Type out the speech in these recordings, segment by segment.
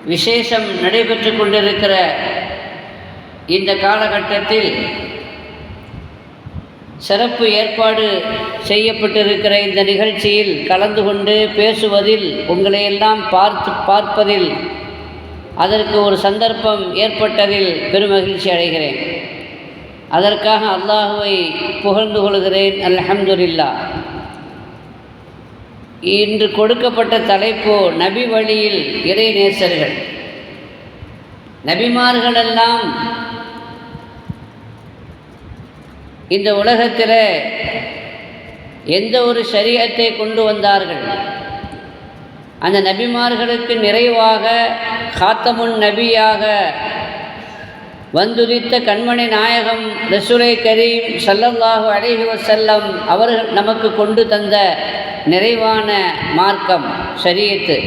விசேஷம் நடைபெற்று கொண்டிருக்கிற இந்த காலகட்டத்தில் சிறப்பு ஏற்பாடு செய்யப்பட்டிருக்கிற இந்த நிகழ்ச்சியில் கலந்து கொண்டு பேசுவதில் உங்களையெல்லாம் பார்ப்பதில் அதற்கு ஒரு சந்தர்ப்பம் ஏற்பட்டதில் பெருமகிழ்ச்சி அடைகிறேன். அதற்காக அல்லாஹுவை புகழ்ந்து கொள்கிறேன். அல்ஹம்துலில்லாஹ். இன்று கொடுக்கப்பட்ட தலைப்பு நபி வழியில் இறை நேசர்கள். நபிமார்களெல்லாம் இந்த உலகத்தில் எந்த ஒரு ஷரீஅத்தை கொண்டு வந்தார்கள், அந்த நபிமார்களுக்கு நிறைவாக காத்தமுன் நபியாக வந்துதித்த கண்மணி நாயகம் ரசூலை கரீம் ஸல்லல்லாஹு அலைஹி வஸல்லம் அவர்கள் நமக்கு கொண்டு தந்த நிறைவான மார்க்கம் ஷரீஅத்து.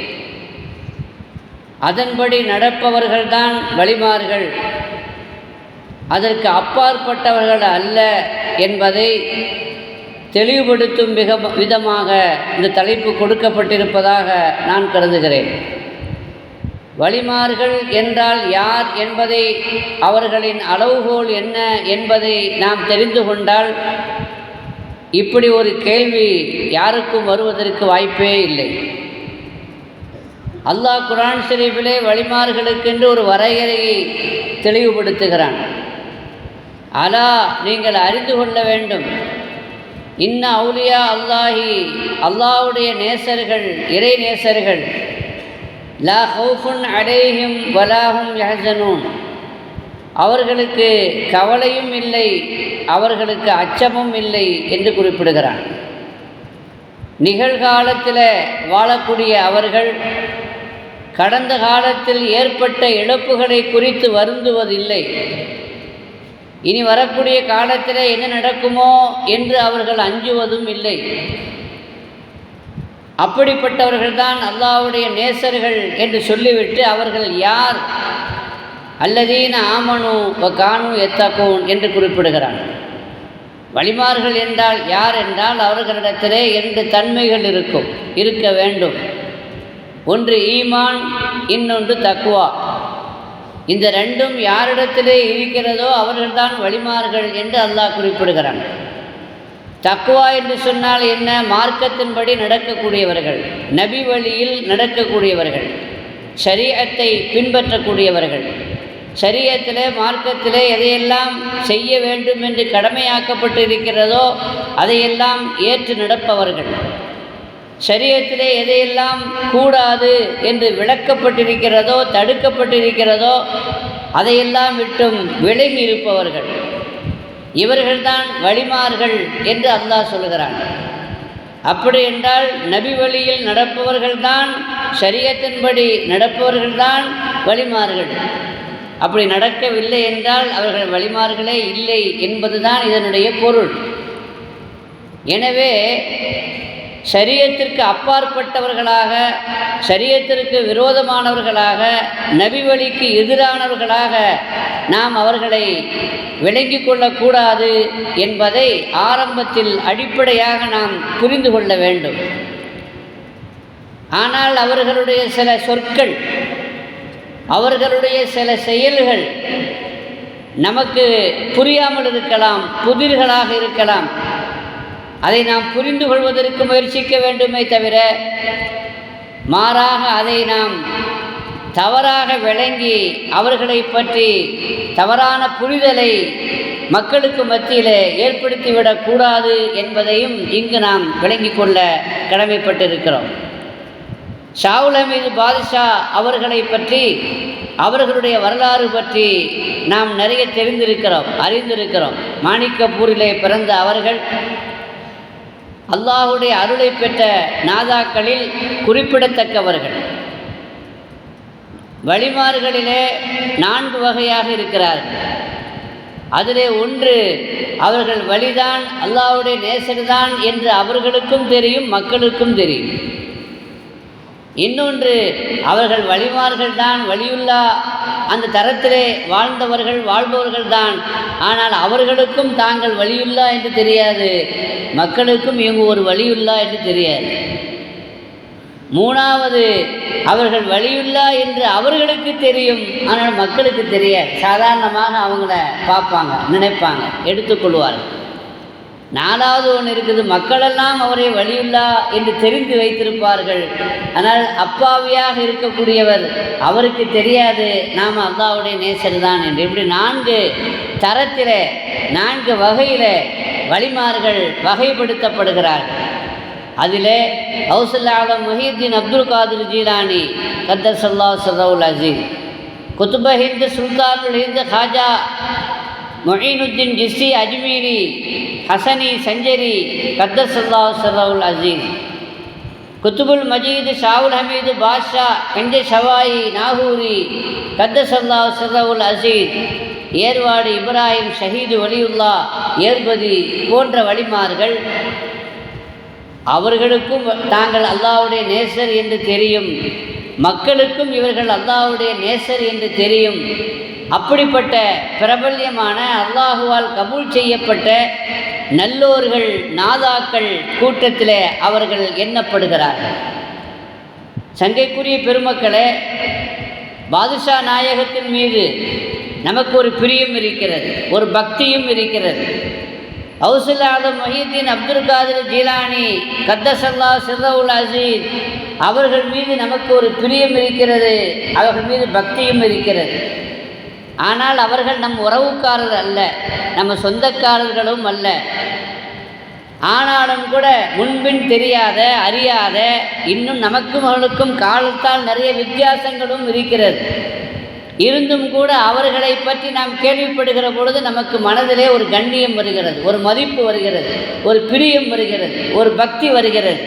அதன்படி நடப்பவர்கள்தான் வலிமார்கள், அதற்கு அப்பாற்பட்டவர்கள் அல்ல என்பதை தெளிவுபடுத்தும் விதமாக இந்த தலைப்பு கொடுக்கப்பட்டிருப்பதாக நான் கருதுகிறேன். வலிமார்கள் என்றால் யார் என்பதை, அவர்களின் அளவுகோல் என்ன என்பதை நாம் தெரிந்து கொண்டால் இப்படி ஒரு கேள்வி யாருக்கும் வருவதற்கு வாய்ப்பே இல்லை. அல்லாஹ் குர்ஆன் ஷரீஃபிலே வலிமார்களுக்கென்று ஒரு வரையறையை தெளிவுபடுத்துகிறான். அலா, நீங்கள் அறிந்து கொள்ள வேண்டும், இன்ன அவுலியா அல்லாஹி, அல்லாஹ்வுடைய நேசர்கள், இறை நேசர்கள், லா ஹவுஃபுன் அலைஹிம் வலாஹும் யஹ்ஸனூன், அவர்களுக்கு கவலையும் இல்லை, அவர்களுக்கு அச்சமும் இல்லை என்று குறிப்பிடுகிறான். நிகழ்காலத்தில் வாழக்கூடிய அவர்கள் கடந்த காலத்தில் ஏற்பட்ட இழப்புகளை குறித்து வருந்துவதில்லை. இனி வரக்கூடிய காலத்தில் என்ன நடக்குமோ என்று அவர்கள் அஞ்சுவதும் இல்லை. அப்படிப்பட்டவர்கள்தான் அல்லாஹ்வுடைய நேசர்கள் என்று சொல்லிவிட்டு அவர்கள் யார், அல்லதீன ஆமனு வ கானு யத்தகூன் என்று குறிப்பிடுகிறான். வலிமார்கள் என்றால் யார் என்றால் அவர்களிடத்திலே 2 தன்மைகள் இருக்க வேண்டும். ஒன்று ஈமான், இன்னொன்று தக்வா. இந்த 2ம் யாரிடத்திலே இருக்கிறதோ அவர்கள்தான் வலிமார்கள் என்று அல்லாஹ் குறிப்பிடுகிறான். தக்வா என்று சொன்னால் என்ன? மார்க்கத்தின்படி நடக்கக்கூடியவர்கள், நபி வழியில் நடக்கக்கூடியவர்கள், ஷரீஅத்தை பின்பற்றக்கூடியவர்கள், ஷரீஅத்திலே மார்க்கத்திலே எதையெல்லாம் செய்ய வேண்டும் என்று கடமையாக்கப்பட்டு இருக்கிறதோ அதையெல்லாம் ஏற்று நடப்பவர்கள், ஷரீஅத்திலே எதையெல்லாம் கூடாது என்று விளக்கப்பட்டிருக்கிறதோ தடுக்கப்பட்டிருக்கிறதோ அதையெல்லாம் விட்டும் விலகி இருப்பவர்கள், இவர்கள்தான் வலிமார்கள் என்று அல்லாஹ் சொல்கிறான். அப்படி என்றால் நபி வழியில் நடப்பவர்கள்தான், ஷரீஅத்தின்படி நடப்பவர்கள்தான் வலிமார்கள். அப்படி நடக்கவில்லை என்றால் அவர்கள் வலிமார்களே இல்லை என்பதுதான் இதனுடைய பொருள். எனவே ஷரீஅத்திற்கு அப்பாற்பட்டவர்களாக, ஷரீஅத்திற்கு விரோதமானவர்களாக, நபி வழிக்கு எதிரானவர்களாக நாம் அவர்களை விளங்கி கொள்ளக்கூடாது என்பதை ஆரம்பத்தில் அடிப்படையாக நாம் புரிந்து கொள்ள வேண்டும். ஆனால் அவர்களுடைய சில சொற்கள், அவர்களுடைய சில செயல்கள் நமக்கு புரியாமல் இருக்கலாம், புதிர்களாக இருக்கலாம். அதை நாம் புரிந்து கொள்வதற்கு முயற்சிக்க வேண்டுமே தவிர மாறாக அதை நாம் தவறாக விளங்கி அவர்களை பற்றி தவறான புரிதலை மக்களுக்கு மத்தியில் ஏற்படுத்திவிடக்கூடாது என்பதையும் இங்கு நாம் விளங்கிக் கொள்ள கடமைப்பட்டிருக்கிறோம். ஷாவுல் ஹமீது பாதுஷா அவர்களை பற்றி, அவர்களுடைய வரலாறு பற்றி நாம் நிறைய அறிந்திருக்கிறோம். மாணிக்கப்பூரிலே பிறந்த அவர்கள் அல்லாஹ்வுடைய அருளை பெற்ற நாதாக்களில் குறிப்பிடத்தக்கவர்கள். வலிமார்களிலே 4 வகையாக இருக்கிறார்கள். அதிலே ஒன்று, அவர்கள் வலிதான், அல்லாஹ்வுடைய நேசர்தான் என்று அவர்களுக்கும் தெரியும், மக்களுக்கும் தெரியும். இன்னொன்று, அவர்கள் வலிமார்கள் தான், வலியுல்லா அந்த தரத்திலே வாழ்பவர்கள் தான். ஆனால் அவர்களுக்கும் தாங்கள் வலியுல்லா என்று தெரியாது, மக்களுக்கும் இவங்க ஒரு வலியுல்லா என்று தெரியாது. மூணாவது, அவர்கள் வலியுல்லா என்று அவர்களுக்கு தெரியும், ஆனால் மக்களுக்கு தெரியாது. சாதாரணமாக அவங்கள பார்ப்பாங்க, நினைப்பாங்க, எடுத்துக்கொள்வார்கள். நாலாவது ஒன்று இருக்குது, மக்களெல்லாம் அவரை வலியுல்லா என்று தெரிந்து வைத்திருப்பார்கள், ஆனால் அப்பாவியாக இருக்கக்கூடியவர் அவருக்கு தெரியாது நாம் அல்லாஹ்வுடைய நேசர் தான் என்று. இப்படி 4 தரத்தில் 4 வகையில் வலிமார்கள் வகைப்படுத்தப்படுகிறார்கள். அதிலே கௌசுல் ஆலம் முஹியுத்தீன் அப்துல் காதிர் ஜீலானி கத்தஸல்லாஹு சிர்ரஹுல் அஸீஸ், குதுப ஹிந்த் சுல்தானுல் ஹிந்த் ஹாஜா முஈனுத்தீன் ஜிஸ்ஸி அஜ்மீரி ஹசனி சஞ்சரி கத்தஸல்லாஹு சிர்ரஹுல் அஸீஸ், குத்துபுல் மஜீத் ஷாவுல் ஹமீது பாஷா கஞ்ச ஷவாயி நாகூரி கத்தஸல்லாஹு சிர்ரஹுல் அஸீஸ், ஏர்வாடி இப்ராஹிம் ஷஹீது வலியுல்லா ஏர்பதி போன்ற வலிமார்கள் அவர்களுக்கும் தாங்கள் அல்லாஹ்வுடைய நேசர் என்று தெரியும், மக்களுக்கும் இவர்கள் அல்லாஹ்வுடைய நேசர் என்று தெரியும். அப்படிப்பட்ட பிரபல்யமான அல்லாஹுவால் கபூல் செய்யப்பட்ட நல்லோர்கள் நாதாக்கள் கூட்டத்தில் அவர்கள் எண்ணப்படுகிறார்கள். சங்கைக்குரிய பெருமக்களே, பாதுஷா நாயகத்தின் மீது நமக்கு ஒரு பிரியம் இருக்கிறது, ஒரு பக்தியும் இருக்கிறது. கௌசுல் ஆலம் முஹியுத்தீன் அப்துல் காதிர் ஜீலானி கத்தஸல்லாஹு சிர்ரஹுல் அஸீஸ் அவர்கள் மீது நமக்கு ஒரு பிரியம் இருக்கிறது, அவர்கள் மீது பக்தியும் இருக்கிறது. ஆனால் அவர்கள் நம் உறவுக்காரர் அல்ல, நம்ம சொந்தக்காரர்களும் அல்ல. ஆனாலும் கூட முன்பின் தெரியாத அறியாத இன்னும் நமக்கும் அவர்களுக்கும் காலத்தால் நிறைய வித்தியாசங்களும் இருக்கிறது. இருந்தும் கூட அவர்களை பற்றி நாம் கேள்விப்படுகிற பொழுது நமக்கு மனதிலே ஒரு கண்ணியம் வருகிறது, ஒரு மதிப்பு வருகிறது, ஒரு பிரியம் வருகிறது, ஒரு பக்தி வருகிறது.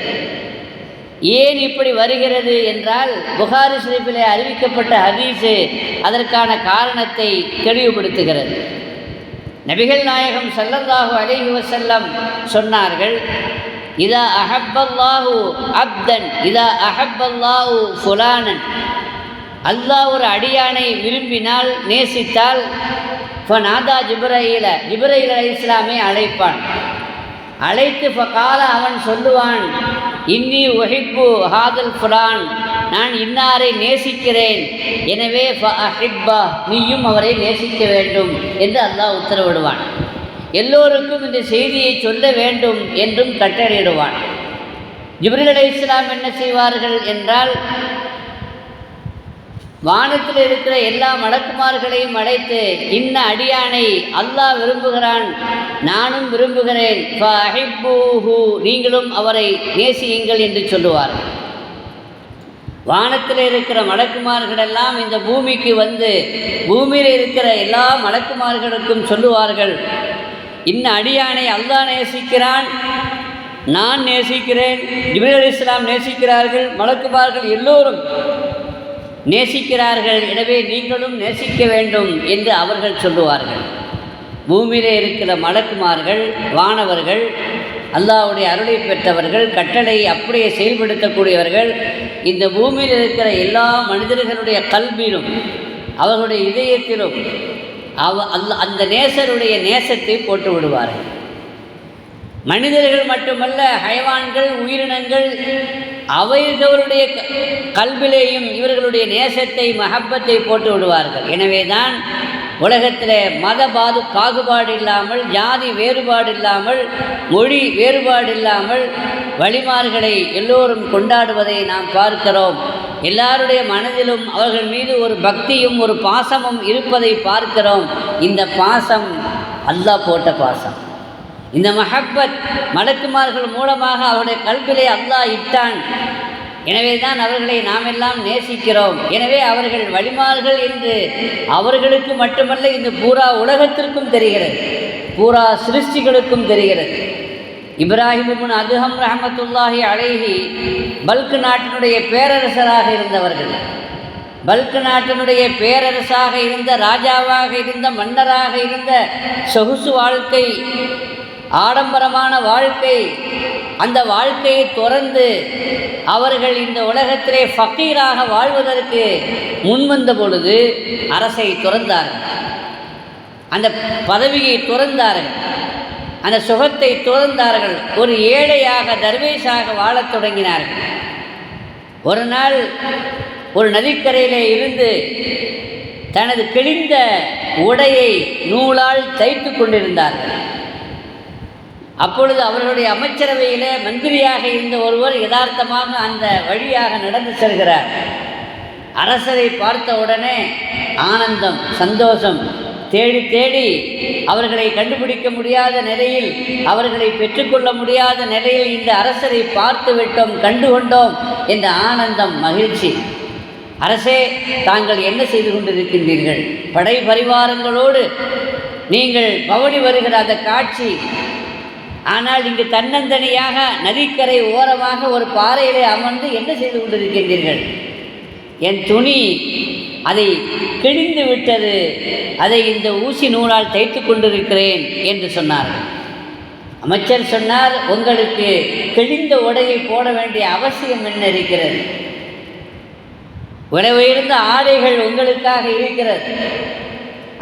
ஏன் இப்படி வருகிறது என்றால், புகாரி ஷரீஃபிலே அறிவிக்கப்பட்ட ஹதீஸு அதற்கான காரணத்தை தெளிவுபடுத்துகிறது. நபிகள் நாயகம் ஸல்லல்லாஹு அலைஹி வஸல்லம் சொன்னார்கள், இதா அஹப்பல்லாஹு அப்தன் இதா அஹப்பல்லாஹு ஃபுலானன், அல்லாஹ் ஒரு அடியானை விரும்பினால் நேசித்தால், ஃபநாதா ஜிப்ரீல அலைஹிஸ்ஸலாமை அழைப்பான். அழைத்து ஃபகால அவன் சொல்லுவான், இன்னி உஹிப்பு ஹாதல் ஃபுலான், நான் இன்னாரை நேசிக்கிறேன், எனவே ஃபஅஹிப்பா, நீயும் அவரை நேசிக்க வேண்டும் என்று அல்லாஹ் உத்தரவிடுவான். எல்லோருக்கும் இந்த செய்தியை சொல்ல வேண்டும் என்றும் கட்டளையிடுவான். ஜிப்ரீல் அலைஹிஸ்ஸலாம் என்ன செய்வார்கள் என்றால், வானத்தில் இருக்கிற எல்லா மலக்குமார்களையும் அழைத்து, இன்ன அடியானை அல்லாஹ் விரும்புகிறான், நானும் விரும்புகிறேன், ஃபஅஹிப்பூஹு, நீங்களும் அவரை நேசியுங்கள் என்று சொல்லுவார்கள். வானத்தில் இருக்கிற மலக்குமார்களெல்லாம் இந்த பூமிக்கு வந்து பூமியில் இருக்கிற எல்லா மலக்குமார்களுக்கும் சொல்லுவார்கள், இன்ன அடியானை அல்லாஹ் நேசிக்கிறான், நான் நேசிக்கிறேன், ஜிப்ரீல் அலைஹிஸ்ஸலாம் நேசிக்கிறார்கள், மலக்குமார்கள் எல்லோரும் நேசிக்கிறார்கள், எனவே நீங்களும் நேசிக்க வேண்டும் என்று அவர்கள் சொல்லுவார்கள். பூமியிலே இருக்கிற மலக்குமார்கள், வானவர்கள், அல்லாஹ்வுடைய அருளை பெற்றவர்கள், கட்டளை அப்படியே செயல்படுத்தக்கூடியவர்கள், இந்த பூமியில் இருக்கிற எல்லா மனிதர்களுடைய கல்வியிலும் அவர்களுடைய இதயத்திலும் அந்த நேசருடைய நேசத்தை போட்டு விடுவார்கள். மனிதர்கள் மட்டுமல்ல, ஹைவான்கள், உயிரினங்கள், அவைகளுடைய கல்விலேயும் இவர்களுடைய நேசத்தை மஹப்பத்தை போட்டு விடுவார்கள். எனவே தான் உலகத்தில் மத பாகுபாடு இல்லாமல், ஜாதி வேறுபாடு இல்லாமல், மொழி வேறுபாடு இல்லாமல் வலிமார்களை எல்லோரும் கொண்டாடுவதை நாம் பார்க்கிறோம். எல்லாருடைய மனதிலும் அவர்கள் மீது ஒரு பக்தியும் ஒரு பாசமும் இருப்பதை பார்க்கிறோம். இந்த பாசம் அல்லாஹ் போட்ட பாசம். இந்த மஹப்பத் மலக்குமார்கள் மூலமாக அவருடைய கல்விலே அல்லாஹ் இட்டான். எனவே தான் அவர்களை நாம் எல்லாம் நேசிக்கிறோம். எனவே அவர்கள் வலிமார்கள் என்று அவர்களுக்கு மட்டுமல்ல, இந்த பூரா உலகத்திற்கும் தெரிகிறது, பூரா சிருஷ்டிகளுக்கும் தெரிகிறது. இப்ராஹிம் இப்னு அதுஹம் ரஹ்மத்துல்லாஹி அலைஹி பல்க் நாட்டினுடைய பேரரசராக இருந்தவர்கள். பல்க் நாட்டினுடைய பேரரசாக இருந்த, ராஜாவாக இருந்த, மன்னராக இருந்த, சொகுசு வாழ்க்கை, ஆடம்பரமான வாழ்க்கை, அந்த வாழ்க்கையை துறந்து அவர்கள் இந்த உலகத்திலே ஃபக்கீராக வாழ்வதற்கு முன்வந்த பொழுது அரசை துறந்தார்கள், அந்த பதவியை துறந்தார்கள், அந்த சுகத்தை துறந்தார்கள். ஒரு ஏழையாக, தர்வேஷாக வாழத் தொடங்கினார்கள். ஒரு நாள் ஒரு நதிக்கரையிலே இருந்து தனது கிழிந்த உடையை நூலால் தைத்து கொண்டிருந்தார்கள். அப்பொழுது அவர்களுடைய அமைச்சரவையிலே மந்திரியாக இருந்த ஒருவர் யதார்த்தமாக அந்த வழியாக நடந்து செல்கிறார். அரசரை பார்த்த உடனே ஆனந்தம், சந்தோஷம், தேடி தேடி அவர்களை கண்டுபிடிக்க முடியாத நிலையில், அவர்களை பெற்றுக்கொள்ள முடியாத நிலையில் இந்த அரசரை பார்த்து விட்டோம், கண்டுகொண்டோம் என்ற ஆனந்தம், மகிழ்ச்சி. அரசே, தாங்கள் என்ன செய்து கொண்டிருக்கின்றீர்கள்? படை பரிவாரங்களோடு நீங்கள் பவனி வருகிற அந்த காட்சி. ஆனால் இங்கு தன்னந்தனியாக நதிக்கரை ஓரமாக ஒரு பாறையிலே அமர்ந்து என்ன செய்து கொண்டிருக்கின்றீர்கள்? என் துணி அதை கிழிந்து விட்டது, அதை இந்த ஊசி நூலால் தைத்து கொண்டிருக்கிறேன் என்று சொன்னார்கள். அமைச்சர் சொன்னார், உங்களுக்கு கிழிந்த உடையை போட வேண்டிய அவசியம் என்ன இருக்கிறது? விலை உயர்ந்த ஆடைகள் உங்களுக்காக இருக்கிறது.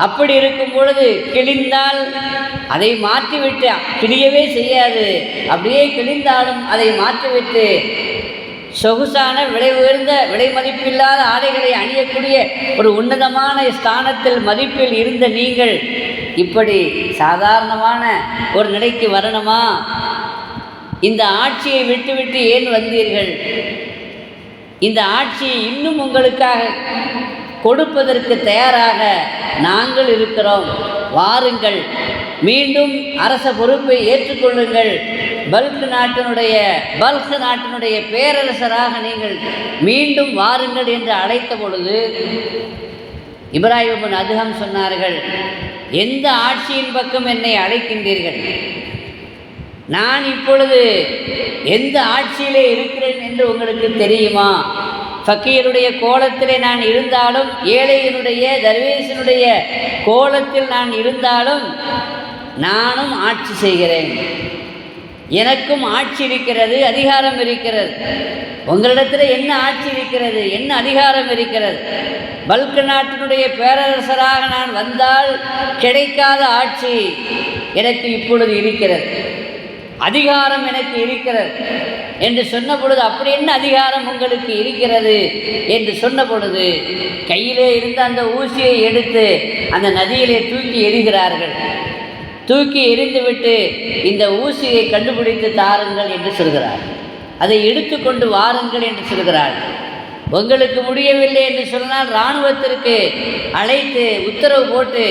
அப்படி இருக்கும் பொழுது கிழிந்தால் அதை மாற்றிவிட்டு, கிழியவே செய்யாது, அப்படியே கிழிந்தாலும் அதை மாற்றிவிட்டு சொகுசான விலை உயர்ந்த விலை மதிப்பில்லாத ஆடைகளை அணியக்கூடிய ஒரு உன்னதமான ஸ்தானத்தில் மதிப்பில் இருந்த நீங்கள் இப்படி சாதாரணமான ஒரு நிலைக்கு வரணுமா? இந்த ஆட்சியை விட்டுவிட்டு ஏன் வந்தீர்கள்? இந்த ஆட்சியை இன்னும் உங்களுக்காக கொடுப்பதற்கு தயாராக நாங்கள் இருக்கிறோம். வாருங்கள், மீண்டும் அரச பொறுப்பை ஏற்றுக்கொள்ளுங்கள். பல்க் நாட்டினுடைய பேரரசராக நீங்கள் மீண்டும் வாருங்கள் என்று அழைத்த பொழுது இப்ராஹிம் இப்னு அதுஹம் சொன்னார்கள், எந்த ஆட்சியின் பக்கம் என்னை அழைக்கின்றீர்கள்? நான் இப்பொழுது எந்த ஆட்சியிலே இருக்கிறேன் என்று உங்களுக்கு தெரியுமா? ஃபக்கீருடைய கோலத்திலே நான் இருந்தாலும், ஏழையினுடைய தர்வேசனுடைய கோலத்தில் நான் இருந்தாலும் நானும் ஆட்சி செய்கிறேன். எனக்கும் ஆட்சி இருக்கிறது, அதிகாரம் இருக்கிறது. உங்களிடத்தில் என்ன ஆட்சி இருக்கிறது, என்ன அதிகாரம் இருக்கிறது? பல்க் நாட்டினுடைய பேரரசராக நான் வந்தால் கிடைக்காத ஆட்சி எனக்கு இப்பொழுது இருக்கிறது, அதிகாரம் எனக்கு இருக்கிறது என்று சொன்ன பொழுது, அப்படி என்ன அதிகாரம் உங்களுக்கு இருக்கிறது என்று சொன்ன பொழுது கையிலே இருந்த அந்த ஊசியை எடுத்து அந்த நதியிலே தூக்கி எறிகிறார்கள். தூக்கி எறிந்துவிட்டு இந்த ஊசியை கண்டுபிடித்து தாருங்கள் என்று சொல்கிறார். அதை எடுத்துக்கொண்டு வாருங்கள் என்று சொல்கிறார். உங்களுக்கு முடியவில்லை என்று சொன்னால் இராணுவத்திற்கு அழைத்து உத்தரவு போட்டு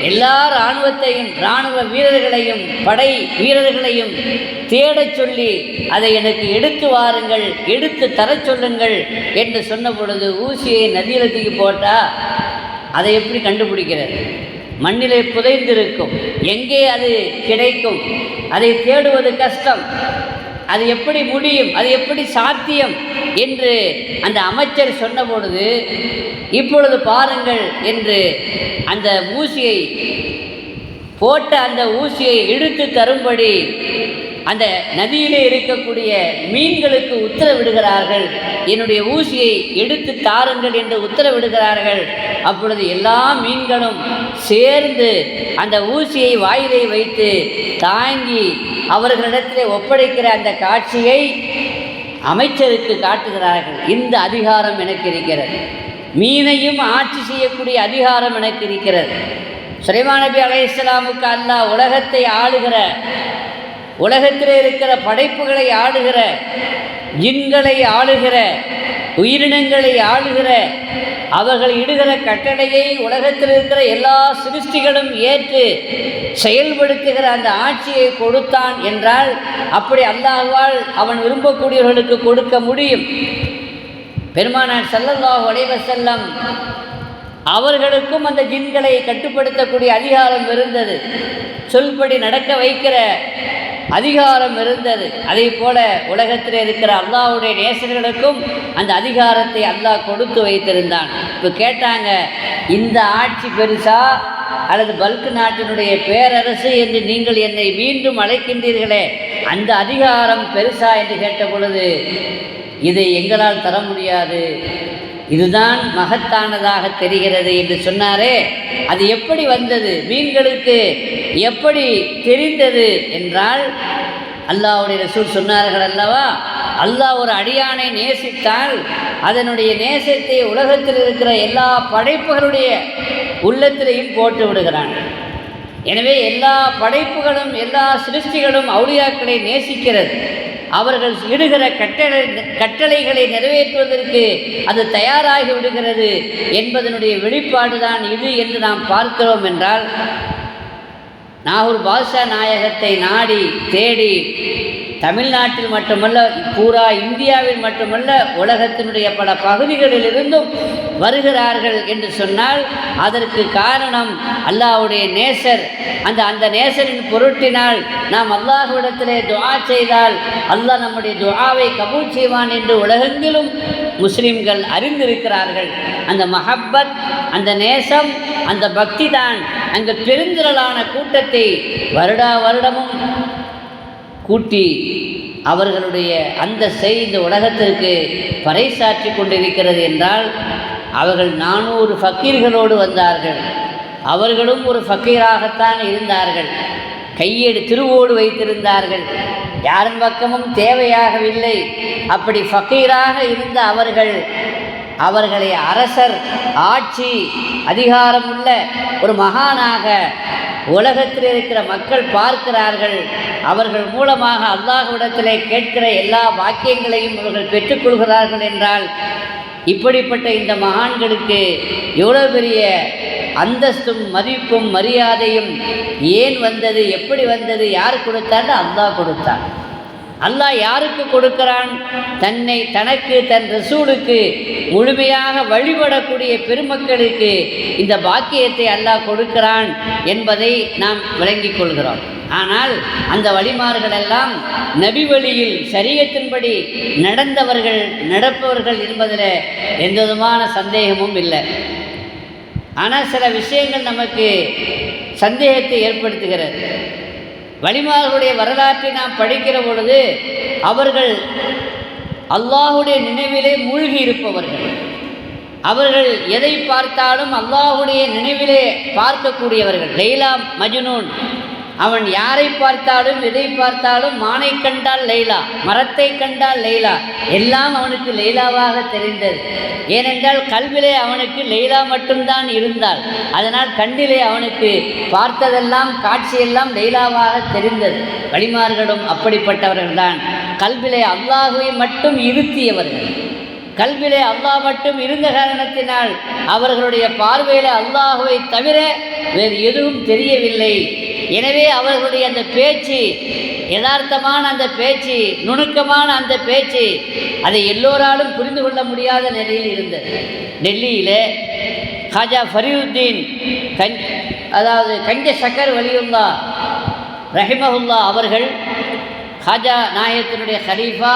எல்லா இராணுவ வீரர்களையும் படை வீரர்களையும் தேடச் சொல்லி அதை எனக்கு எடுத்து வாருங்கள், எடுத்து தர சொல்லுங்கள் என்று சொன்ன பொழுது ஊசியை நதியில் தூக்கி போட்டால் அதை எப்படி கண்டுபிடிக்கிறது? மண்ணிலே புதைந்திருக்கும், எங்கே அது கிடைக்கும்? அதை தேடுவது கஷ்டம். அது எப்படி முடியும், அது எப்படி சாத்தியம் என்று அந்த அமைச்சர் சொன்ன பொழுது, இப்பொழுது பாருங்கள் என்று அந்த ஊசியை போட்ட அந்த ஊசியை இழுத்து தரும்படி அந்த நதியிலே இருக்கக்கூடிய மீன்களுக்கு உத்தரவிடுகிறார்கள். என்னுடைய ஊசியை எடுத்து தாருங்கள் என்று உத்தரவிடுகிறார்கள். அப்பொழுது எல்லா மீன்களும் சேர்ந்து அந்த ஊசியை வாயிலை வைத்து தாங்கி அவர்களிடத்திலே ஒப்படைக்கிற அந்த காட்சியை அமைச்சருக்கு காட்டுகிறார்கள். இந்த அதிகாரம் எனக்கு இருக்கிறது, மீனையும் ஆட்சி செய்யக்கூடிய அதிகாரம் எனக்கு இருக்கிறது. சுலைமான் நபி அலைஹிஸ்ஸலாமுக்கு அல்லாஹ் உலகத்தை ஆளுகிற, உலகத்தில் இருக்கிற படைப்புகளை ஆளுகிற, ஜின்களை ஆளுகிற, உயிரினங்களை ஆளுகிற, அவர்கள் இடுகிற கட்டளையை உலகத்தில் இருக்கிற எல்லா சிருஷ்டிகளும் ஏற்று செயல்படுத்துகிற அந்த ஆட்சியை கொடுத்தான் என்றால், அப்படி அல்லாஹ்வால் அவன் விரும்பக்கூடியவர்களுக்கு கொடுக்க முடியும். பெருமானார் ஸல்லல்லாஹு அலைஹி வஸல்லம் அவர்களுக்கும் அந்த ஜின்களை கட்டுப்படுத்தக்கூடிய அதிகாரம் இருந்தது, சொல்படி நடக்க வைக்கிற அதிகாரம் இருந்தது. அதே போல உலகத்தில் இருக்கிற அல்லாஹ்வுடைய நேசர்களுக்கும் அந்த அதிகாரத்தை அல்லாஹ் கொடுத்து வைத்திருந்தான். இப்போ கேட்டாங்க, இந்த ஆட்சி பெருசா அல்லது பல்க் நாட்டினுடைய பேரரசு என்று நீங்கள் என்னை மீண்டும் அழைக்கின்றீர்களே, அந்த அதிகாரம் பெருசா என்று கேட்ட பொழுது, இதை எங்களால் தர முடியாது, இதுதான் மகத்தானதாக தெரிகிறது என்று சொன்னாரே. அது எப்படி வந்தது, மீன்களுக்கு எப்படி தெரிந்தது என்றால், அல்லாஹ்வுடைய ரசூல் சொன்னார்கள் அல்லவா, அல்லாஹ் ஒரு அடியானை நேசித்தால் அதனுடைய நேசத்தை உலகத்தில் இருக்கிற எல்லா படைப்புகளுடைய உள்ளத்திலையும் போட்டு விடுகிறான். எனவே எல்லா படைப்புகளும் எல்லா சிருஷ்டிகளும் அவுலியாக்களை நேசிக்கிறது. அவர்கள் இடுகிற கட்டளைகளை நிறைவேற்றுவதற்கு அது தயாராகி விடுகிறது என்பதனுடைய வெளிப்பாடுதான் இது என்று நாம் பார்க்கிறோம் என்றால், நாகூர் பாஷா நாயகத்தை நாடி தேடி தமிழ்நாட்டில் மட்டுமல்ல, பூரா இந்தியாவில் மட்டுமல்ல, உலகத்தினுடைய பல பகுதிகளிலிருந்தும் வருகிறார்கள் என்று சொன்னால் அதற்கு காரணம் அல்லாஹ்வுடைய நேசர். அந்த நேசரின் பொருட்டினால் நாம் அல்லாஹ்விடத்திலே துஆ செய்தால் அல்லாஹ் நம்முடைய துஆவை கபூல் செய்வான் என்று உலகெங்கிலும் முஸ்லிம்கள் அறிந்திருக்கிறார்கள். அந்த மஹப்பத், அந்த நேசம், அந்த பக்தி தான் அங்கு பெருந்திரளான கூட்டத்தை வருடா வருடமும் கூட்டி அவர்களுடைய அந்த இந்த உலகத்திற்கு பறைசாற்றி கொண்டிருக்கிறது என்றால், அவர்கள் 400 ஃபக்கீர்களோடு வந்தார்கள். அவர்களும் ஒரு ஃபக்கீராகத்தான் இருந்தார்கள். கையேடு திருவோடு வைத்திருந்தார்கள். யாரின் பக்கமும் தேவையாகவில்லை. அப்படி ஃபக்கீராக இருந்த அவர்களை அரசர், ஆட்சி அதிகாரமுள்ள ஒரு மகானாக உலகத்தில் இருக்கிற மக்கள் பார்க்கிறார்கள். அவர்கள் மூலமாக அல்லாஹ்விடத்திலே கேட்கிற எல்லா வாக்கியங்களையும் அவர்கள் பெற்றுக்கொள்கிறார்கள் என்றால், இப்படிப்பட்ட இந்த மகான்களுக்கு எவ்வளோ பெரிய அந்தஸ்தும் மதிப்பும் மரியாதையும் ஏன் வந்தது, எப்படி வந்தது, யார் கொடுத்தான்னு அல்லாஹ் கொடுத்தான். அல்லாஹ் யாருக்கு கொடுக்கிறான்? தனக்கு தன் ரசூலுக்கு முழுமையாக வழிபடக்கூடிய பெருமக்களுக்கு இந்த பாக்கியத்தை அல்லாஹ் கொடுக்கிறான் என்பதை நாம் விளங்கிக் கொள்கிறோம். ஆனால் அந்த வழிமார்கள் எல்லாம் நபி வழியில் ஷரியத்தின்படி நடப்பவர்கள் என்பதில் எந்த விதமான சந்தேகமும் இல்லை. ஆனால் சில விஷயங்கள் நமக்கு சந்தேகத்தை ஏற்படுத்துகிறது. வழிமார்களுடைய வரலாற்றை நாம் படிக்கிற பொழுது அவர்கள் அல்லாஹுடைய நினைவிலே மூழ்கி இருப்பவர்கள். அவர்கள் எதை பார்த்தாலும் அல்லாஹுடைய நினைவிலே பார்க்கக்கூடியவர்கள். லைலா மஜ்னூன், அவன் யாரை பார்த்தாலும் எதை பார்த்தாலும் மானை கண்டால் லைலா, மரத்தை கண்டால் லைலா, எல்லாம் அவனுக்கு லைலாவாக தெரிந்தது. ஏனென்றால் கல்விலே அவனுக்கு லைலா மட்டும்தான் இருந்தாள். அதனால் கண்டிலே அவனுக்கு பார்த்ததெல்லாம் காட்சியெல்லாம் லைலாவாக தெரிந்தது. வழிமார்களும் அப்படிப்பட்டவர்கள்தான். கல்விலே அல்லாஹுவை மட்டும் இருத்தியவர்கள். கல்விலே அல்லாஹ் மட்டும் இருந்த காரணத்தினால் அவர்களுடைய பார்வையில் அல்லாஹுவை தவிர வேறு எதுவும் தெரியவில்லை. எனவே அவர்களுடைய அந்த பேச்சு, யதார்த்தமான அந்த பேச்சு, நுணுக்கமான அந்த பேச்சு, அதை எல்லோராலும் புரிந்து கொள்ள முடியாத நிலையில் இருந்தது. டெல்லியிலே ஹாஜா ஃபரீதுத்தீன் கஞ்ச சக்கர் வலியுல்லா ரஹிமஹுல்லா அவர்கள், ஹாஜா நாயகத்தினுடைய ஹலீஃபா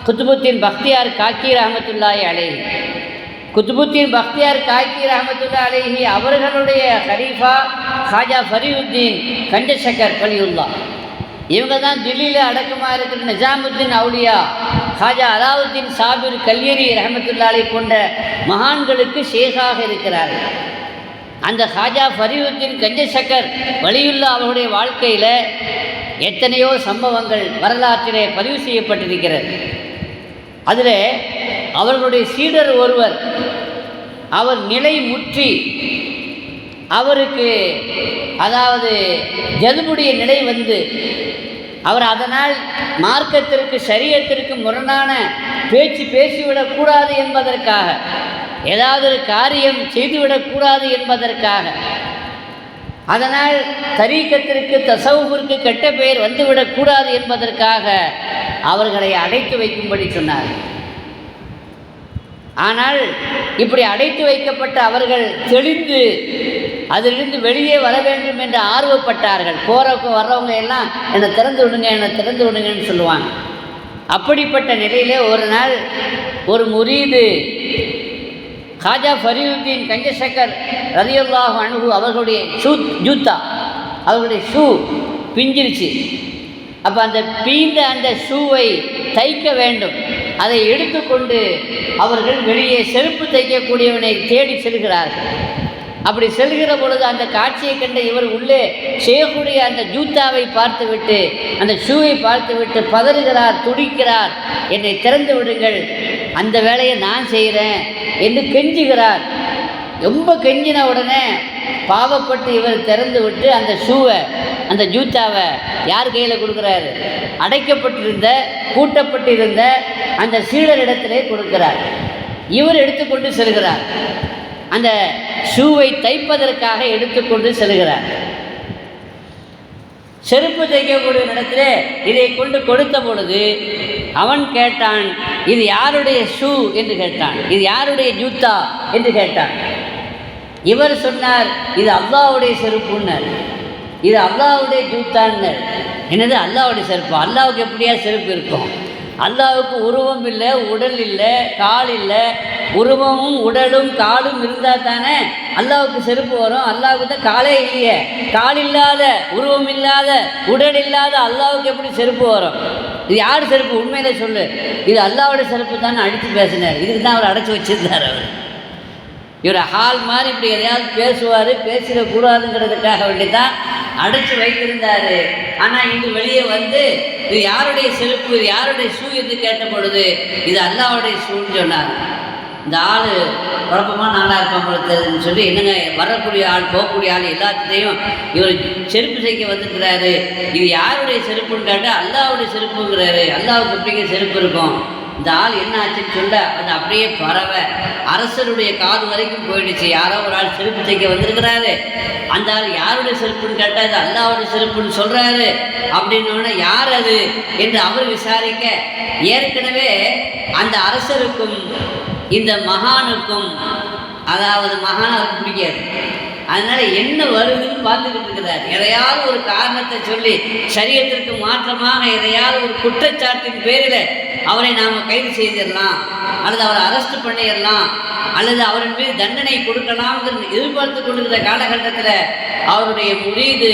குத்துபுத்தீன் பக்தியார் காக்கி ரஹமத்துல்லாஹி அலைஹி, குத்துபுத்தீன் பக்தியார் காக்கி ரஹமத்துல்லாஹி அலைஹி அவர்களுடைய ஹலீஃபா ஹாஜா ஃபரீதுத்தீன் கஞ்சசக்கர் வலியுல்லா. இவங்க தான் தில்லியில் அடக்கமாக இருக்கிற நிஜாமுத்தீன் அவுலியா, ஹாஜா அலாவுத்தீன் சாபிர் கல்யரி ரஹமத்துல்லாஹி அலைஹி போன்ற மகான்களுக்கு ஷேகாக இருக்கிறார்கள். அந்த ஹாஜா ஃபரீதுத்தீன் கஞ்சசக்கர் வலியுல்லா அவர்களுடைய வாழ்க்கையில் எத்தனையோ சம்பவங்கள் வரலாற்றிலே பதிவு செய்யப்பட்டிருக்கிறது. அதில் அவர்களுடைய சீடர் ஒருவர், அவர் நிலை முற்றி அவருக்கு ஜதுபுடைய நிலை வந்து அவர் அதனால் மார்க்கத்திற்கு ஷரியத்திற்கு முரணான பேச்சு பேசிவிடக்கூடாது என்பதற்காக, ஏதாவது ஒரு காரியம் செய்துவிடக்கூடாது என்பதற்காக, அதனால் தரீக்கத்திற்கு தசவுஃபிற்கு கெட்ட பெயர் வந்துவிடக்கூடாது என்பதற்காக அவர்களை அடைத்து வைக்கும்படி சொன்னார். ஆனால் இப்படி அடைத்து வைக்கப்பட்ட அவர்கள் தெளிந்து அதிலிருந்து வெளியே வர வேண்டும் என்று ஆர்வப்பட்டார்கள். வர்றவங்க எல்லாம் என்னை திறந்து விடுங்கன்னு சொல்லுவாங்க. அப்படிப்பட்ட நிலையிலே ஒரு நாள் ஒரு முரீது ஹாஜா ஃபரீதுத்தீன் கஞ்சசக்கர் ரலியல்லாஹு அன்ஹு அவர்களுடைய அவர்களுடைய ஷூ பிஞ்சிருச்சு. அப்போ அந்த பீந்த அந்த ஷூவை தைக்க வேண்டும். அதை எடுத்துக்கொண்டு அவர்கள் வெளியே செருப்பு தைக்கக்கூடியவனை தேடி செல்கிறார்கள். அப்படி செல்கிற பொழுது அந்த காட்சியை கண்ட இவர் உள்ளே செய்யக்கூடிய அந்த ஜூத்தாவை பார்த்துவிட்டு, அந்த ஷூவை பார்த்துவிட்டு பதறுகிறார், துடிக்கிறார், என்னை திறந்து விடுங்கள், அந்த வேலையை நான் செய்கிறேன் என்று கெஞ்சுகிறார். ரொம்ப கெஞ்சின உடனே பாவப்பட்டு இவர் திறந்து விட்டு அந்த ஷூவை, அந்த ஜூத்தாவை யார் கையில் கொடுக்குறாரு? அடைக்கப்பட்டிருந்த, பூட்டப்பட்டிருந்த அந்த சீடரிடத்திலே கொடுக்கிறார். இவர் எடுத்துக்கொண்டு செல்கிறார். அந்த ஷூவை தைப்பதற்காக எடுத்துக்கொண்டு செல்கிறார். செருப்பு தைக்கக்கூடிய இடத்திலே இதை கொண்டு கொடுத்த பொழுது அவன் கேட்டான், இது யாருடைய ஷூ என்று கேட்டான், இது யாருடைய ஜூத்தா என்று கேட்டான். இவர் சொன்னார், இது அல்லாஹ்வுடைய செருப்புன்னார், இது அல்லாஹ்வுடைய ஜூத்தான்னார். என்னது அல்லாஹ்வுடைய செருப்பு? அல்லாஹ்வுக்கு எப்படியா செருப்பு இருக்கும்? அல்லாஹ்வுக்கு உருவம் இல்லை, உடல் இல்லை, கால் இல்லை. உருவமும் உடலும் காலும் இருந்தால் தானே அல்லாஹ்வுக்கு செருப்பு வரும். அல்லாஹ்வுக்கு தான் காலே இல்லையே. கால் இல்லாத, உருவம் இல்லாத, உடல் இல்லாத அல்லாஹ்வுக்கு எப்படி செருப்பு வரும்? இது யார் செருப்பு? உண்மையிலே சொல்லு, இது அல்லாஹ்வுடைய செருப்பு தானே அடித்து பேசினார். இதுக்கு தான் அவர் அடைச்சி வச்சிருந்தார். அவர் இவர் ஹால் மாதிரி இப்படி எதையாவது பேசுவார், பேசிடக்கூடாதுங்கிறதுக்காக வேண்டி தான் அடைச்சி வைத்திருந்தார். ஆனால் இன்று வெளியே வந்து இது யாருடைய செருப்பு, இது யாருடைய ஷூ என்று கேட்ட பொழுது இது அல்லாஹ்வுடைய ஷூன்னு சொன்னார். இந்த ஆள் குழப்பமாக நாளாக இருப்பாங்களுக்குன்னு சொல்லி, என்னங்க வரக்கூடிய ஆள் போகக்கூடிய ஆள் எல்லாத்தையும் இவர் செருப்பு செய்ய வந்துருக்கிறாரு, இது யாருடைய செருப்புன்னு கேட்டால் அல்லாஹ்வுடைய செருப்புங்கிறாரு. அல்லாஹ்வுக்கு எப்படிங்க செருப்பு இருக்கும்? இந்த ஆள் என்ன ஆச்சுன்னு சொல்ல அது அப்படியே பறவை அரசருடைய காது வரைக்கும் போயிடுச்சு. யாரோ ஒரு ஆள் செருப்பு தைக்க வந்திருக்கிறாரு, அந்த ஆள் யாருடைய செருப்புன்னு கேட்டால் அது அல்லாஹ்வுடைய செருப்புன்னு சொல்கிறாரு. அப்படின்னோடனே யார் அது என்று அவர் விசாரிக்க, ஏற்கனவே அந்த அரசருக்கும் இந்த மகானுக்கும், அதாவது மகான் அவருக்கு பிடிக்காது, அதனால் என்ன வருதுன்னு பார்த்துக்கிட்டு இருக்கிறார். எதையாவது ஒரு காரணத்தை சொல்லி சரியத்திற்கு மாற்றமாக எதையாவது ஒரு குற்றச்சாட்டின் பேரில் அவரை நாம் கைது செய்திடலாம், அல்லது அவரை அரெஸ்ட் பண்ணிடலாம், அல்லது அவரின் மீது தண்டனை கொடுக்கலாம்னு எதிர்பார்த்து கொண்டிருக்கிற காலகட்டத்தில் அவருடைய முரீது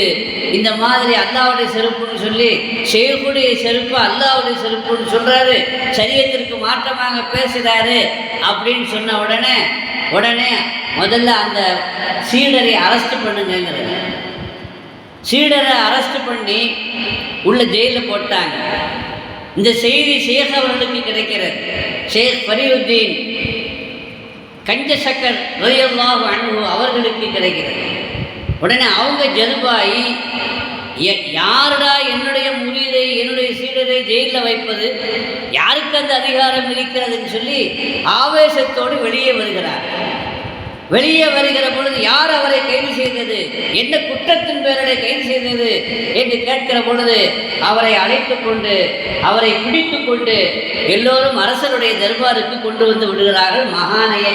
இந்த மாதிரி அல்லாஹ்வுடைய செருப்புன்னு சொல்லி செய்யக்கூடிய செருப்பு அல்லாஹ்வுடைய செருப்புன்னு சொல்கிறாரு, சரியத்திற்கு மாற்றமாக பேசுகிறாரு அப்படின்னு சொன்ன உடனே முதல்ல அந்த சீடரை அரெஸ்ட் பண்ணுங்கிறது. சீடரை அரெஸ்ட் பண்ணி உள்ள ஜெயிலில் போட்டாங்க. இந்த செய்தி ஷேக் அவர்களுக்கு கிடைக்கிறது. ஷேக் ஃபரீதுத்தீன் கஞ்சசக்கர் ரலியல்லாஹு அன்ஹு அவர்களுக்கு கிடைக்கிறது. உடனே அவங்க ஜதுபாயி, யாருடா என்னுடைய முரீதை, என்னுடைய சீடரை ஜெயிலில் வைப்பது, யாருக்கு அந்த அதிகாரம் இருக்கிறதுன்னு சொல்லி ஆவேசத்தோடு வெளியே வருகிறார். வெளியே வருகிற பொழுது யார் அவரை கைது செய்தது, என்ன குற்றத்தின் பேரலை கைது செய்தது என்று கேட்கிற பொழுது அவரை அழைத்து கொண்டு, அவரை பிடித்து கொண்டு எல்லோரும் அரசருடைய தர்பாருக்கு கொண்டு வந்து விடுகிறார்கள். மகானையே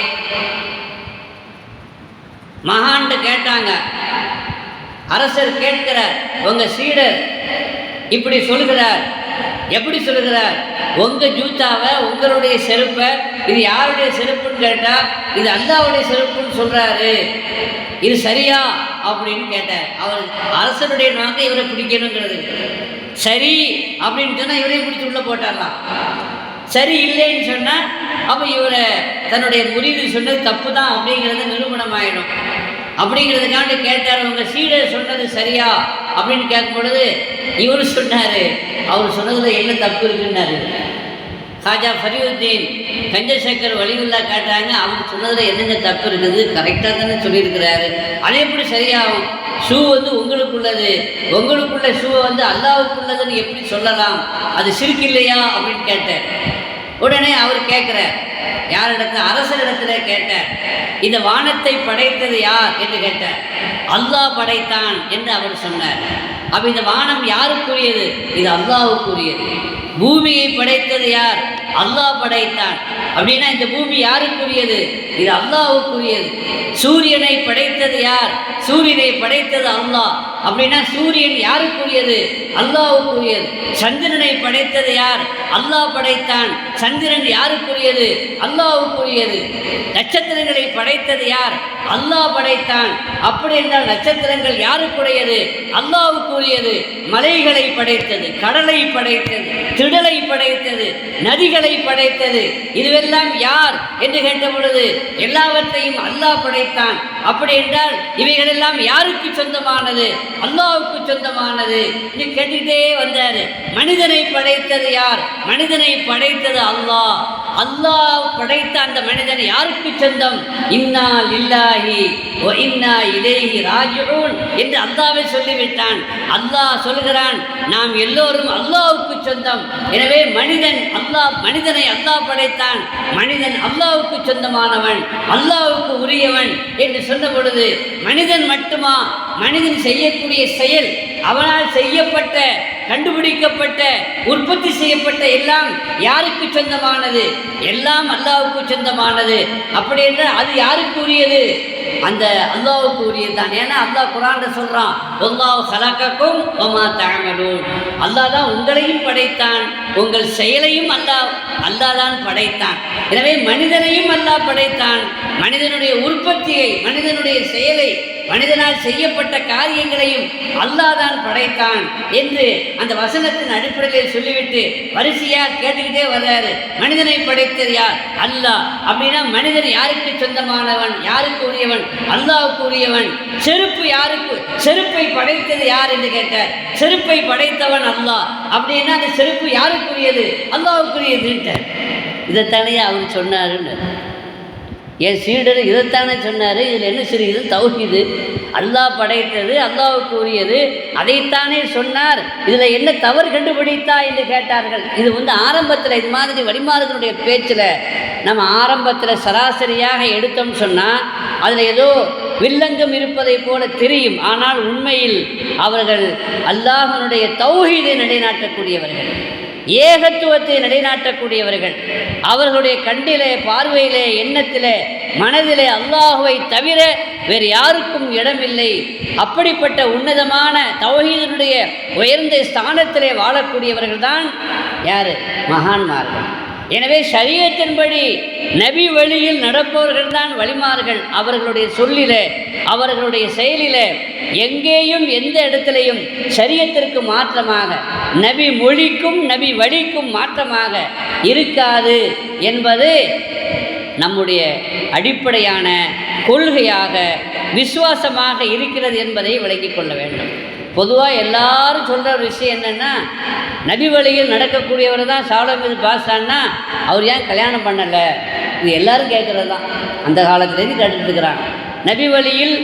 மகான்ட்டு கேட்டாங்க. அரசர் கேட்கிறார், உங்கள் சீடர் இப்படி சொல்கிறார், எப்படி சொல்கிறார்? உங்கள் ஜூத்தாவை, உங்களுடைய செருப்பை இது யாருடைய செருப்புன்னு கேட்டால் இது அல்லாஹ்வுடைய செருப்புன்னு சொல்கிறாரு, இது சரியா அப்படின்னு கேட்டார். அவர் அரசனுடைய நோக்கம் இவரை பிடிக்கணுங்கிறது. சரி அப்படின்னு சொன்னால் இவரையும் பிடிச்சி உள்ளே போட்டாரலாம். சரி இல்லைன்னு சொன்னால் அப்போ இவரை தன்னுடைய முரீது சொன்னது தப்பு தான் அப்படிங்கிறது நிரூபணம் ஆகிடும். அப்படிங்கிறதுக்காண்டு கேட்டார், உங்கள் சீடர் சொன்னது சரியா அப்படின்னு கேட்கும் பொழுது இவர் சொன்னார், அவர் சொன்னதில் என்ன தப்பு இருக்குன்னாரு. காஜா ஃபரீதுத்தீன் கஞ்சசக்கர் வலியுல்லா கேட்டாங்க, அவர் சொன்னதில் என்னென்ன தப்பு இருக்குது, கரெக்டாக தானே சொல்லியிருக்கிறாரு, அது எப்படி சரியாகும்? ஷூ வந்து உங்களுக்குள்ளது, உங்களுக்குள்ள ஷூவை வந்து அல்லாஹ்வுக்குள்ளதுன்னு எப்படி சொல்லலாம், அது சிறுக்கு இல்லையா அப்படின்னு கேட்டார். உடனே அவர் கேட்குறார், யாரிடத்துல? அரசரிடத்துல கேட்டார். இந்த வானத்தை படைத்தது யார் என்று கேட்டார். அல்லாஹ் படைத்தான் என்று அவர் சொன்னார். அப்ப இந்த வானம் யாருக்குரியது? இது அல்லாஹ்வுக்குரியது. பூமியை படைத்தது யார்? அல்லாஹ் படைத்தான். அப்படின்னா இந்த பூமி யாருக்குரியது? இது அல்லாஹ்வுக்குரியது. சூரியனை படைத்தது யார்? சூரியனை படைத்தது அல்லாஹ். அப்படின்னா சூரியன் யாருக்குரியது? அல்லாஹ்வுக்குரியது. சந்திரனை படைத்தது யார்? அல்லாஹ் படைத்தான். சந்திரன் யாருக்குரியது? அல்லாஹ்வுக்குரியது. நட்சத்திரங்களை படைத்தது யார்? அல்லாஹ் படைத்தான். அப்படி என்றால் நட்சத்திரங்கள் யாருக்குரியது? அல்லாஹ்வுக்குரியது. மலைகளை படைத்தது, கடலை படைத்தது, திடலை படைத்தது, நதிகளை படைத்தது. இதுவெல்லாம் யார் என்று கேட்ட பொழுது எல்லாவற்றையும் அல்லாஹ் படைத்தான். அப்படி என்றால் இவைகளெல்லாம் யாருக்கு சொந்தமானது? அல்லாஹ்வுக்கு சொந்தமானது என்று கேட்டுக்கிட்டே வந்தார். மனிதனை படைத்தது யார்? மனிதனை படைத்தது அல்லாஹ். அல்லாஹ் படைத்த அந்த மனிதன் யாருக்கு சொந்தம்? இன்னா லில்லாஹி வ இன்னா இலைஹி ராஜிஊன் என்று அல்லாஹ்வே சொல்லிவிட்டான். அல்லாஹ் சொல்கிறான், நாம் எல்லோரும் அல்லாஹ்வுக்கு சொந்தம். எனவே மனிதனை அல்லாஹ் படைத்தான். மனிதன் அல்லாஹ்வுக்கு சொந்தமானவன், அல்லாஹ்வுக்கு உரியவன் என்று சொன்ன பொழுது மனிதன் மட்டுமா? மனிதன் செய்யக்கூடிய செயல், அவனால் செய்யப்பட்ட, கண்டுபிடிக்கப்பட்ட, உற்பத்தி செய்யப்பட்ட எல்லாம் யாருக்கு சொந்தமானது? எல்லாம் அல்லாஹ்வுக்கு சொந்தமானது. அப்படி என்றால் அது யாருக்கு உரியது? அந்த அல்லாஹ்வுக்கு உரியது தான். ஏன்னா அல்லாஹ் குர்ஆன்ல சொல்றான், வல்லாஹு ஹலகக்கும் வமா தஅமலூன். அல்லாஹ் தான் உங்களையும் படைத்தான், உங்கள் செயலையும் அல்லாஹ் தான் படைத்தான். எனவே மனிதனையும் அல்லாஹ் படைத்தான். மனிதனுடைய உற்பத்தியை, மனிதனுடைய செயலை, மனிதனால் செய்யப்பட்ட காரியங்களையும் அல்லாஹ் தான் படைத்தான் என்று அந்த வசனத்தின் அடிப்படையில் சொல்லிவிட்டு வரிசையாக கேட்டுக்கிட்டே வர்றாரு. மனிதனை படைத்தது யார்? அல்லாஹ். அப்படின்னா மனிதன் யாருக்கு சொந்தமானவன்? யாருக்கு உரியவன்? அல்லாஹ்வுக்கு உரியவன். செருப்பு யாருக்கு? செருப்பை படைத்தது யார் என்று கேட்டார். செருப்பை படைத்தவன் அல்லாஹ். அப்படின்னா அந்த செருப்பு யாருக்குரியது? அல்லாஹ்வுக்குரியதுன்ட்டார். இதைத்தானே அவர் சொன்னாருன்னு என் சீடர் இதைத்தானே சொன்னார். இதில் என்ன சரி? இது தௌஹீது, அல்லாஹ் படைத்தது, அல்லாஹ்வுக்கு உரியது, அதைத்தானே சொன்னார். இதில் என்ன தவறு கண்டுபிடித்தா என்று கேட்டார்கள். இது ஆரம்பத்தில் இது மாதிரி வழிமாறுகளுடைய பேச்சில் நம்ம ஆரம்பத்தில் சராசரியாக எடுத்தோம்னு சொன்னால் அதில் ஏதோ வில்லங்கம் இருப்பதை போல தெரியும். ஆனால் உண்மையில் அவர்கள் அல்லாஹ்வுடைய தௌஹீதை நிலைநாட்டக்கூடியவர்கள், ஏகத்துவத்தை நிலைநாட்டக்கூடியவர்கள். அவர்களுடைய கண்டிலே, பார்வையிலே, எண்ணத்திலே, மனதிலே அல்லாஹுவை தவிர வேறு யாருக்கும் இடமில்லை. அப்படிப்பட்ட உன்னதமான தௌஹீதினுடைய உயர்ந்த ஸ்தானத்திலே வாழக்கூடியவர்கள் தான் யார்? மகான்மார்கள். எனவே ஷரியத்தின்படி நபி வழியில் நடப்பவர்கள் தான் வழிமார்கள். அவர்களுடைய சொல்லிலே, அவர்களுடைய செயலிலே எங்கேயும் எந்த இடத்திலையும் ஷரியத்திற்கு மாற்றமாக, நபி மொழிக்கும் நபி வழிக்கும் மாற்றமாக இருக்காது என்பது நம்முடைய அடிப்படையான கொள்கையாக, விசுவாசமாக இருக்கிறது என்பதை விளங்கிக் கொள்ள வேண்டும். பொதுவாக எல்லாரும் சொல்கிற ஒரு விஷயம் என்னென்னா, நபி வழியில் நடக்கக்கூடியவர் தான் சாவலம் மீது பாஸ்தான்னா அவர் ஏன் கல்யாணம் பண்ணலை? இது எல்லோரும் கேட்குறது தான். அந்த காலத்துலேருந்து கேட்டுட்டு இருக்கிறாங்க. நபி வழியில்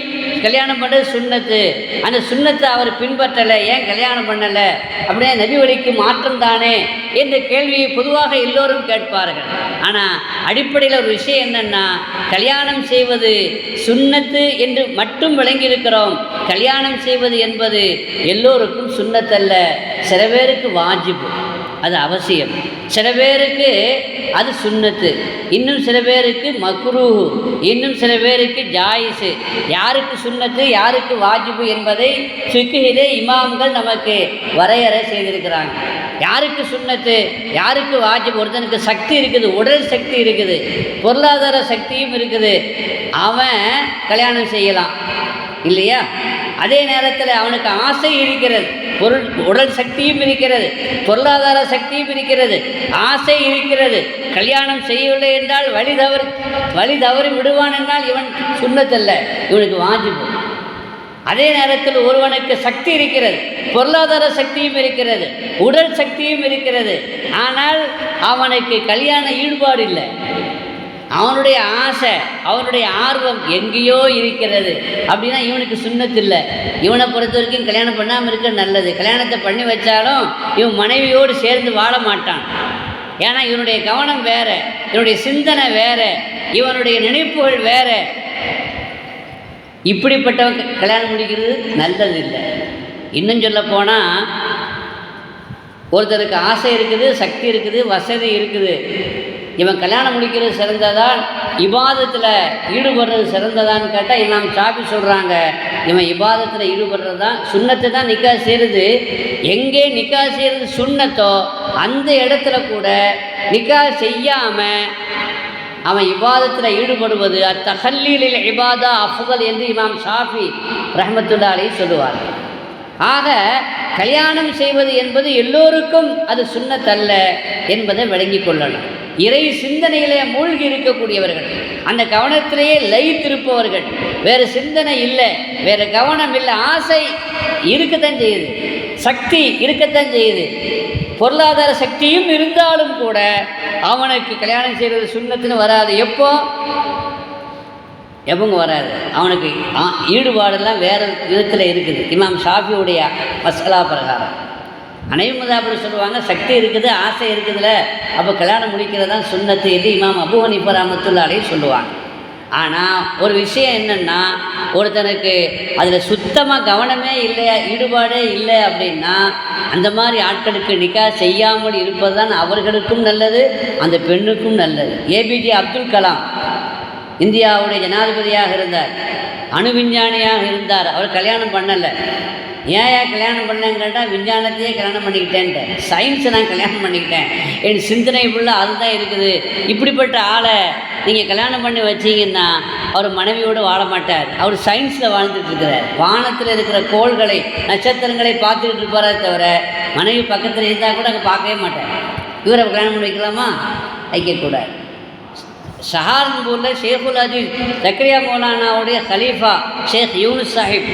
கல்யாணம் பண்ணுறது சுன்னத்து, அந்த சுன்னத்தை அவர் பின்பற்றலை, ஏன் கல்யாணம் பண்ணலை? அப்படியே நபி வழிக்கு மாற்றம் தானே என்ற கேள்வியை பொதுவாக எல்லோரும் கேட்பார்கள். ஆனால் அடிப்படையில் ஒரு விஷயம் என்னென்னா, கல்யாணம் செய்வது சுன்னத்து என்று மட்டும் விளங்கியிருக்கிறோம். கல்யாணம் செய்வது என்பது எல்லோருக்கும் சுன்னத்தல்ல. சில பேருக்கு வாஜிபு, அது அவசியம். சில பேருக்கு அது சுன்னத்து, இன்னும் சில பேருக்கு மக்ரூஹு, இன்னும் சில பேருக்கு ஜாயிஸு. யாருக்கு சுன்னத்து, யாருக்கு வாஜிபு என்பதை ஃபிக்ஹிலே இமாம்கள் நமக்கு வரையறை செய்திருக்கிறாங்க. யாருக்கு சுன்னத்து, யாருக்கு வாஜிபு? ஒருத்தனுக்கு சக்தி இருக்குது, உடல் சக்தி இருக்குது, பொருளாதார சக்தியும் இருக்குது, அவன் கல்யாணம் செய்யலாம் இல்லையா? அதே நேரத்தில் அவனுக்கு ஆசை இருக்கிறது, உடல் சக்தியும் இருக்கிறது, பொருளாதார சக்தியும் இருக்கிறது, ஆசை இருக்கிறது. கல்யாணம் செய்யவில்லை என்றால் வழி தவறி விடுவான் என்றால் இவன் சுன்னத்தல்ல, இவனுக்கு வாஜிபு. அதே நேரத்தில் ஒருவனுக்கு சக்தி இருக்கிறது, பொருளாதார சக்தியும் இருக்கிறது, உடல் சக்தியும் இருக்கிறது, ஆனால் அவனுக்கு கல்யாண ஈடுபாடு இல்லை. அவனுடைய ஆசை, அவனுடைய ஆர்வம் எங்கேயோ இருக்கிறது. அப்படின்னா இவனுக்கு சுன்னத்து இல்லை. இவனை பொறுத்த வரைக்கும் கல்யாணம் பண்ணாமல் இருக்க நல்லது. கல்யாணத்தை பண்ணி வச்சாலும் இவன் மனைவியோடு சேர்ந்து வாழ மாட்டான். ஏன்னா இவனுடைய கவனம் வேறு, இவனுடைய சிந்தனை வேறு, இவனுடைய நினைப்புகள் வேறு. இப்படிப்பட்டவன் கல்யாணம் முடிக்கிறது நல்லது இல்லை. இன்னும் சொல்ல போனால், ஒருத்தருக்கு ஆசை இருக்குது, சக்தி இருக்குது, வசதி இருக்குது, இவன் கல்யாணம் முடிக்கிறது சிறந்ததான், இபாதத்தில் ஈடுபடுறது சிறந்ததான்னு கேட்டால் இமாம் ஷாஃபி சொல்கிறாங்க, இவன் இபாதத்தில் ஈடுபடுறது தான் சுன்னத்தை தான் நிக்கா செய்கிறது. எங்கே நிக்கா செய்கிறது சுன்னத்தோ அந்த இடத்துல கூட நிக்கா செய்யாமல் அவன் இபாதத்தில் ஈடுபடுவது அத்தஹல்லீலில் இபாதா அஃதல் என்று இமாம் ஷாஃபி ரஹ்மத்துல்லாஹி அலைஹி சொல்லுவார். ஆக கல்யாணம் செய்வது என்பது எல்லோருக்கும் அது சுன்னத்தல்ல என்பதை விளங்கி கொள்ளலாம். இறை சிந்தனையிலே மூழ்கி இருக்கக்கூடியவர்கள், அந்த கவனத்திலேயே லயித்திருப்பவர்கள், வேறு சிந்தனை இல்லை, வேறு கவனம் இல்லை, ஆசை இருக்கத்தான் செய்யுது, சக்தி இருக்கத்தான் செய்யுது, பொருளாதார சக்தியும் இருந்தாலும் கூட அவனுக்கு கல்யாணம் செய்கிறது சுன்னத்துன்னு வராது. எப்போங்க வராது? அவனுக்கு ஈடுபாடெல்லாம் வேறு விதத்தில் இருக்குது. இமாம் ஷாஃபியுடைய மசாலா பிரகாரம் அனைவரும் மதாபடி சொல்லுவாங்க, சக்தி இருக்குது, ஆசை இருக்குதுல்ல, அப்போ கல்யாணம் முடிக்கிறது தான் சுன்னத்து என்று இமாம் அபூ ஹனீஃபா ரஹ்மத்துல்லாஹி அலைஹி சொல்லுவாங்க. ஆனால் ஒரு விஷயம் என்னென்னா, ஒருத்தனுக்கு அதில் சுத்தமாக கவனமே இல்லை, ஈடுபாடே இல்லை அப்படின்னா அந்த மாதிரி ஆட்களுக்கு நிக்கா செய்யாமல் இருப்பது தான் அவர்களுக்கும் நல்லது, அந்த பெண்ணுக்கும் நல்லது. ஏபிஜே அப்துல் கலாம் இந்தியாவுடைய ஜனாதிபதியாக இருந்தார், அணு விஞ்ஞானியாக இருந்தார். அவர் கல்யாணம் பண்ணலை. ஏன் கல்யாணம் பண்ணேன்னு கேட்டால், விஞ்ஞானத்தையே கல்யாணம் பண்ணிக்கிட்டேன்ட்டேன், சயின்ஸை நான் கல்யாணம் பண்ணிக்கிட்டேன், என் சிந்தனை ஃபுல்லாக அதுதான் இருக்குது. இப்படிப்பட்ட ஆளை நீங்கள் கல்யாணம் பண்ணி வச்சிங்கன்னா அவர் மனைவியோடு வாழ மாட்டார். அவர் சயின்ஸில் வாழ்ந்துட்டுருக்கிறார். வானத்தில் இருக்கிற கோள்களை, நட்சத்திரங்களை பார்த்துக்கிட்டு இருப்பாரே தவிர மனைவி பக்கத்தில் இருந்தால் கூட அங்கே பார்க்கவே மாட்டார். இவரை கல்யாணம் பண்ணி வைக்கலாமா? வைக்கக்கூடாது. சஹாரன்பூரில் ஷேகுல் அஜீஸ் ஜக்கரியா மௌலானாவுடைய கலீஃபா ஷேக் யூனுஸ் சாஹிப்,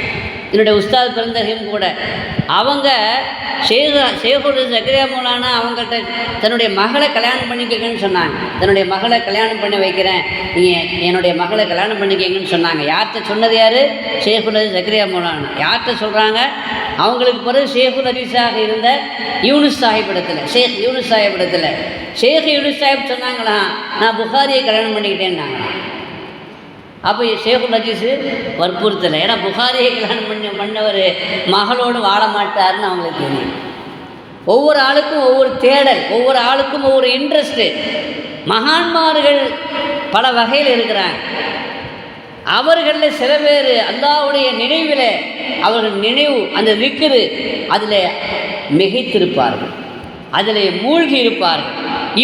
என்னுடைய உஸ்தாத் பிறந்தகையும் கூட, அவங்க ஷேகுல் ஜக்கரியா மௌலானா அவங்கள்ட்ட தன்னுடைய மகளை கல்யாணம் பண்ணிக்கங்கன்னு சொன்னாங்க. தன்னுடைய மகளை கல்யாணம் பண்ணி வைக்கிறேன், நீங்கள் என்னுடைய மகளை கல்யாணம் பண்ணிக்கங்கன்னு சொன்னாங்க. யார்கிட்ட சொன்னது? யார்? ஷேகுல் ஜக்கரியா மௌலானா. யார்கிட்ட சொல்கிறாங்க? அவங்களுக்கு பிறகு ஷேகுல் அஜீஸாக இருந்த யூனுஸ் சாஹிப் இடத்துல, ஷேக் யூனுஸ் சாஹிப் இடத்துல ஷேக் யூனுஸ் சாஹிப் சொன்னாங்களா, நான் புகாரியை கல்யாணம் பண்ணிக்கிட்டேன்னாங்களாம். அப்போ ஷேகுல் அஜீஸு வற்புறுத்தலை. ஏன்னா புகாரியை கல்யாணம் பண்ணவர் மகளோடு வாழ மாட்டார்னு அவங்களுக்கு தெரியும். ஒவ்வொரு ஆளுக்கும் ஒவ்வொரு தேடல், ஒவ்வொரு ஆளுக்கும் ஒவ்வொரு இன்ட்ரெஸ்ட்டு. மகான்மார்கள் பல வகையில் இருக்கிறாங்க. அவர்களில் சில பேர் அல்லாஹ்வுடைய நினைவில், அவர்கள் நினைவு அந்த திக்ரு அதில் மிகைத்திருப்பார்கள், அதில் மூழ்கி இருப்பார்கள்.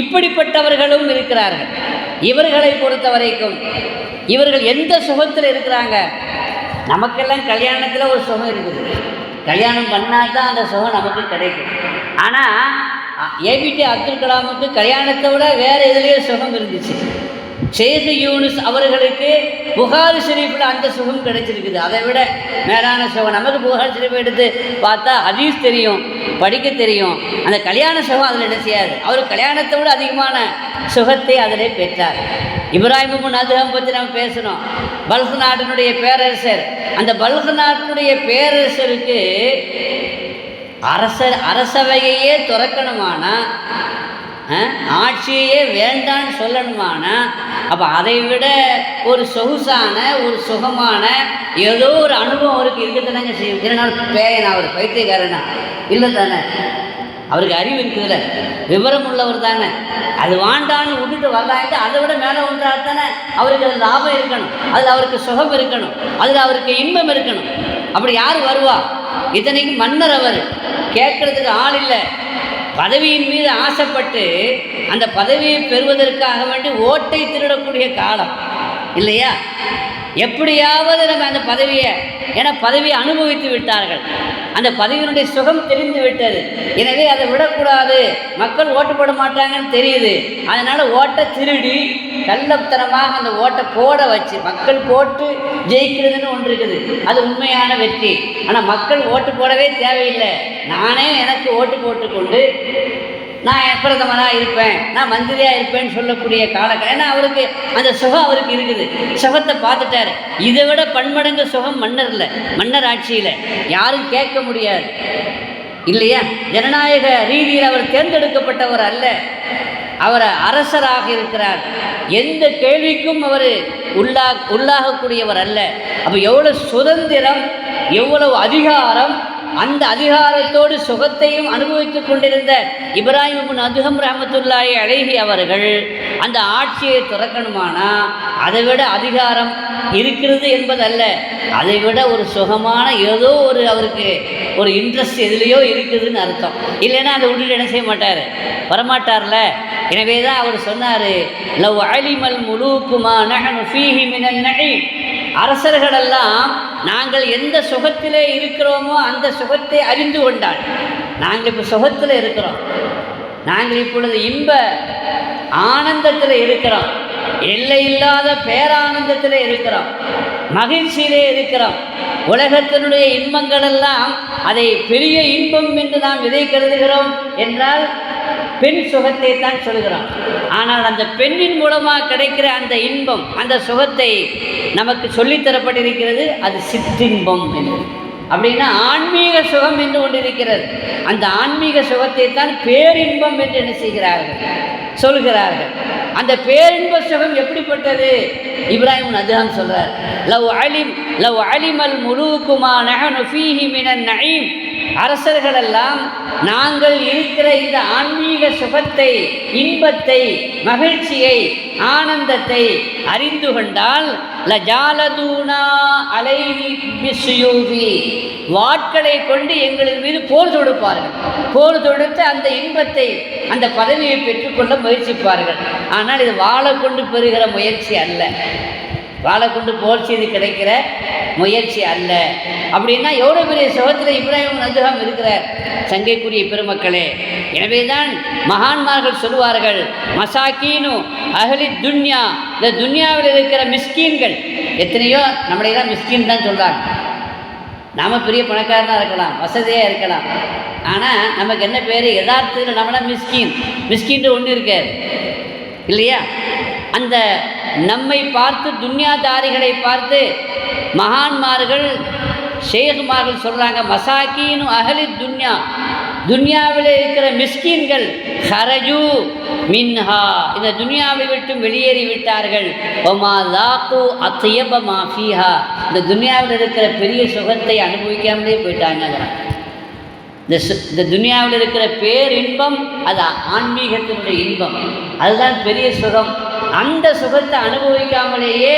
இப்படிப்பட்டவர்களும் இருக்கிறார்கள். இவர்களை பொறுத்த வரைக்கும் இவர்கள் எந்த சுகத்தில் இருக்கிறாங்க? நமக்கெல்லாம் கல்யாணத்தில் ஒரு சுகம் இருக்குது, கல்யாணம் பண்ணால் தான் அந்த சுகம் நமக்கு கிடைக்கும். ஆனால் ஏபிஜே அப்துல் கலாமுக்கு கல்யாணத்தை விட வேறு எதுலேயே சுகம் இருந்துச்சு. ஷேக் யூனுஸ் அவர்களுக்கு புகாரி ஷெரீஃபில் அந்த சுகம் கிடைச்சிருக்குது, அதை விட மேலான சுகம். நமக்கு புகாரி ஷெரீஃப் எடுத்து பார்த்தா ஹதீஸ் தெரியும், படிக்க தெரியும், அந்த கல்யாண சுகம் அதில் என்ன செய்யாது. அவர் கல்யாணத்தை விட அதிகமான சுகத்தை அதில் பெற்றார். இப்ராஹிம் இப்னு அதுஹம் பற்றி நம்ம பேசணும். பல்க் நாட்டினுடைய பேரரசர், அந்த பல்க் நாட்டினுடைய பேரரசருக்கு அரசவையே துறக்கணுமானா, ஆட்சியே வேண்டான்னு சொல்லணுமானா, அப்போ அதை விட ஒரு சொகுசான, ஒரு சுகமான ஏதோ ஒரு அனுபவம் அவருக்கு இருக்கத்தானங்க செய்யும். இதனால் பேயனா, அவர் பைத்தியக்காரனா இல்லை தானே? அவருக்கு அறிவு இருக்குதுல்ல, விவரம் உள்ளவர் தானே. அது வாண்டான்னு விட்டுட்டு வரலான்ட்டு அதை விட மேலே ஒன்றாக தானே அவருக்கு அது லாபம் இருக்கணும், அதில் அவருக்கு சுகம் இருக்கணும், அதில் அவருக்கு இன்பம் இருக்கணும். அப்படி யார் வருவா? இத்தனைக்கும் மன்னர், அவர் கேட்கறதுக்கு ஆள் இல்லை. பதவியின் மீது ஆசைப்பட்டு அந்த பதவியை பெறுவதற்காக வேண்டி ஓட்டை திருடக்கூடிய காலம் இல்லையா? எப்படியாவது நம்ம அந்த பதவியை, ஏன்னா பதவியை அனுபவித்து விட்டார்கள், அந்த பதவியினுடைய சுகம் தெரிந்து விட்டது. எனவே அதை விடக்கூடாது, மக்கள் ஓட்டு போட மாட்டாங்கன்னு தெரியுது. அதனால் ஓட்டை திருடி கள்ளத்தனமாக அந்த ஓட்டை போட வச்சு, மக்கள் போட்டு ஜெயிக்கிறதுன்னு ஒன்று இருக்குது, அது உண்மையான வெற்றி. ஆனால் மக்கள் ஓட்டு போடவே தேவையில்லை, நானே எனக்கு ஓட்டு போட்டுக்கொண்டு நான் பிரதமராக இருப்பேன், நான் மந்திரியாக இருப்பேன்னு சொல்லக்கூடிய காலக்கட்டம். ஏன்னா அவருக்கு அந்த சுகம் அவருக்கு இருக்குது, சுகத்தை பார்த்துட்டார். இதை விட பன்மடங்கு சுகம் மன்னரில், மன்னர் ஆட்சியில் யாரும் கேட்க முடியாது இல்லையா? ஜனநாயக ரீதியில் அவர் தேர்ந்தெடுக்கப்பட்டவர் அல்ல, அவர் அரசராக இருக்கிறார். எந்த கேள்விக்கும் அவர் உள்ளாகக்கூடியவர் அல்ல. அப்போ எவ்வளோ சுதந்திரம், எவ்வளவு அதிகாரம், அந்த அதிகாரத்தோடு சுகத்தையும் அனுபவித்துக் கொண்டிருந்த இப்ராஹிம் இப்னு அதுஹம் ரஹ்மத்துல்லாஹி அலைஹி அவர்கள் அந்த ஆட்சியை துறக்கணுமானா அதை விட அதிகாரம் இருக்கிறது என்பதல்ல, அதை விட ஒரு சுகமான ஏதோ ஒரு அவருக்கு ஒரு இன்ட்ரெஸ்ட் எதுலேயோ இருக்குதுன்னு அர்த்தம். இல்லைன்னா அதை விட்டுட்டு என்ன செய்ய மாட்டார், வரமாட்டார்ல. எனவே தான் அவர் சொன்னார், லவ் அலிமல் முலூக்கு மா நஹ்னு ஃபீஹி மினன் நஈம், அரசர்களெல்லாம் நாங்கள் எந்த சுகத்திலே இருக்கிறோமோ அந்த சுகத்தை அறிந்து கொண்டாள். நாங்கள் இப்போ சுகத்தில் இருக்கிறோம், நாங்கள் இப்பொழுது இன்ப ஆனந்தத்தில் இருக்கிறோம், எல்லை இல்லாத பேரானந்தத்தில் இருக்கிறோம், மகிழ்ச்சியிலே இருக்கிறோம். உலகத்தினுடைய இன்பங்களெல்லாம் அதை பெரிய இன்பம் என்று நாம் எதை கருதுகிறோம் என்றால் பெண் சுகத்தை தான் சொல்கிறோம். ஆனால் அந்த பெண்ணின் மூலமாக கிடைக்கிற அந்த இன்பம், அந்த சுகத்தை நமக்கு சொல்லித்தரப்பட்டிருக்கிறது, அது சிற்றின்பம் என்று. அப்படின்னா ஆன்மீக சுகம் என்று கொண்டிருக்கிறது. அந்த ஆன்மீக சுகத்தை தான் பேரின்பம் என்று என்ன செய்கிறார்கள், சொல்கிறார்கள். அந்த பேரின்ப சுகம் எப்படிப்பட்டது? இப்ராஹிம் அதுதான் சொல்றார், லவ் அலிமல் முலூக்குமா நஹனு ஃபீஹி மினன் நஈம். அரசர்களெல்லாம் நாங்கள் இருக்கிற இந்த ஆன்மீக சுகத்தை, இன்பத்தை, மகிழ்ச்சியை, ஆனந்தத்தை அறிந்து கொண்டால் லஜாலதூனா அலைஹி பிஸ்ஸுயூஃபி, வாட்களை கொண்டு எங்களின் மீது போர் தொடுப்பார்கள். போர் தொடுத்து அந்த இன்பத்தை, அந்த பதவியை பெற்றுக்கொள்ள முயற்சிப்பார்கள். ஆனால் இது வாழை கொண்டு பெறுகிற முயற்சி அல்ல, வாழை கொண்டு போர் செய்து கிடைக்கிற முயற்சி அல்ல. அப்படின்னா எவ்வளோ பெரிய சுகத்தில் இப்ராஹிம் அதுஹம் இருக்கிறார் சங்கைக்குரிய பெருமக்களே. எனவே தான் மகான்மார்கள் சொல்லுவார்கள், மசாக்கீனு அஹ்லி துன்யா, இந்த துன்யாவில் இருக்கிற மிஸ்கீன்கள். எத்தனையோ நம்மளையெல்லாம் மிஸ்கீன் தான் சொல்கிறாங்க. நாம் பெரிய பணக்காரனாக இருக்கலாம், வசதியாக இருக்கலாம், ஆனால் நமக்கு என்ன பேர்? யதார்த்தத்தில் நம்மளாம் மிஸ்கீன் ஒன்று இருக்காது இல்லையா? அந்த நம்மை பார்த்து, துன்யாதாரிகளை பார்த்து மகான்மார்கள், ஷேகுமார்கள் சொல்கிறாங்க, மசாக்கீனு அஹ்லி துன்யா, துன்யாவில் இருக்கிற மிஸ்கீன்கள் ஹரஜு மின்ஹா, இந்த துன்யாவை விட்டு வெளியேறி விட்டார்கள். ஒமா லாக்கு அத்தியப மாஃபிஹா, இந்த துன்யாவில் இருக்கிற பெரிய சுகத்தை அனுபவிக்காமலே போயிட்டாங்க. இந்த துன்யாவில் இருக்கிற பேரின்பம் அது ஆன்மீகத்தினுடைய இன்பம், அதுதான் பெரிய சுகம். அந்த சுகத்தை அனுபவிக்காமலேயே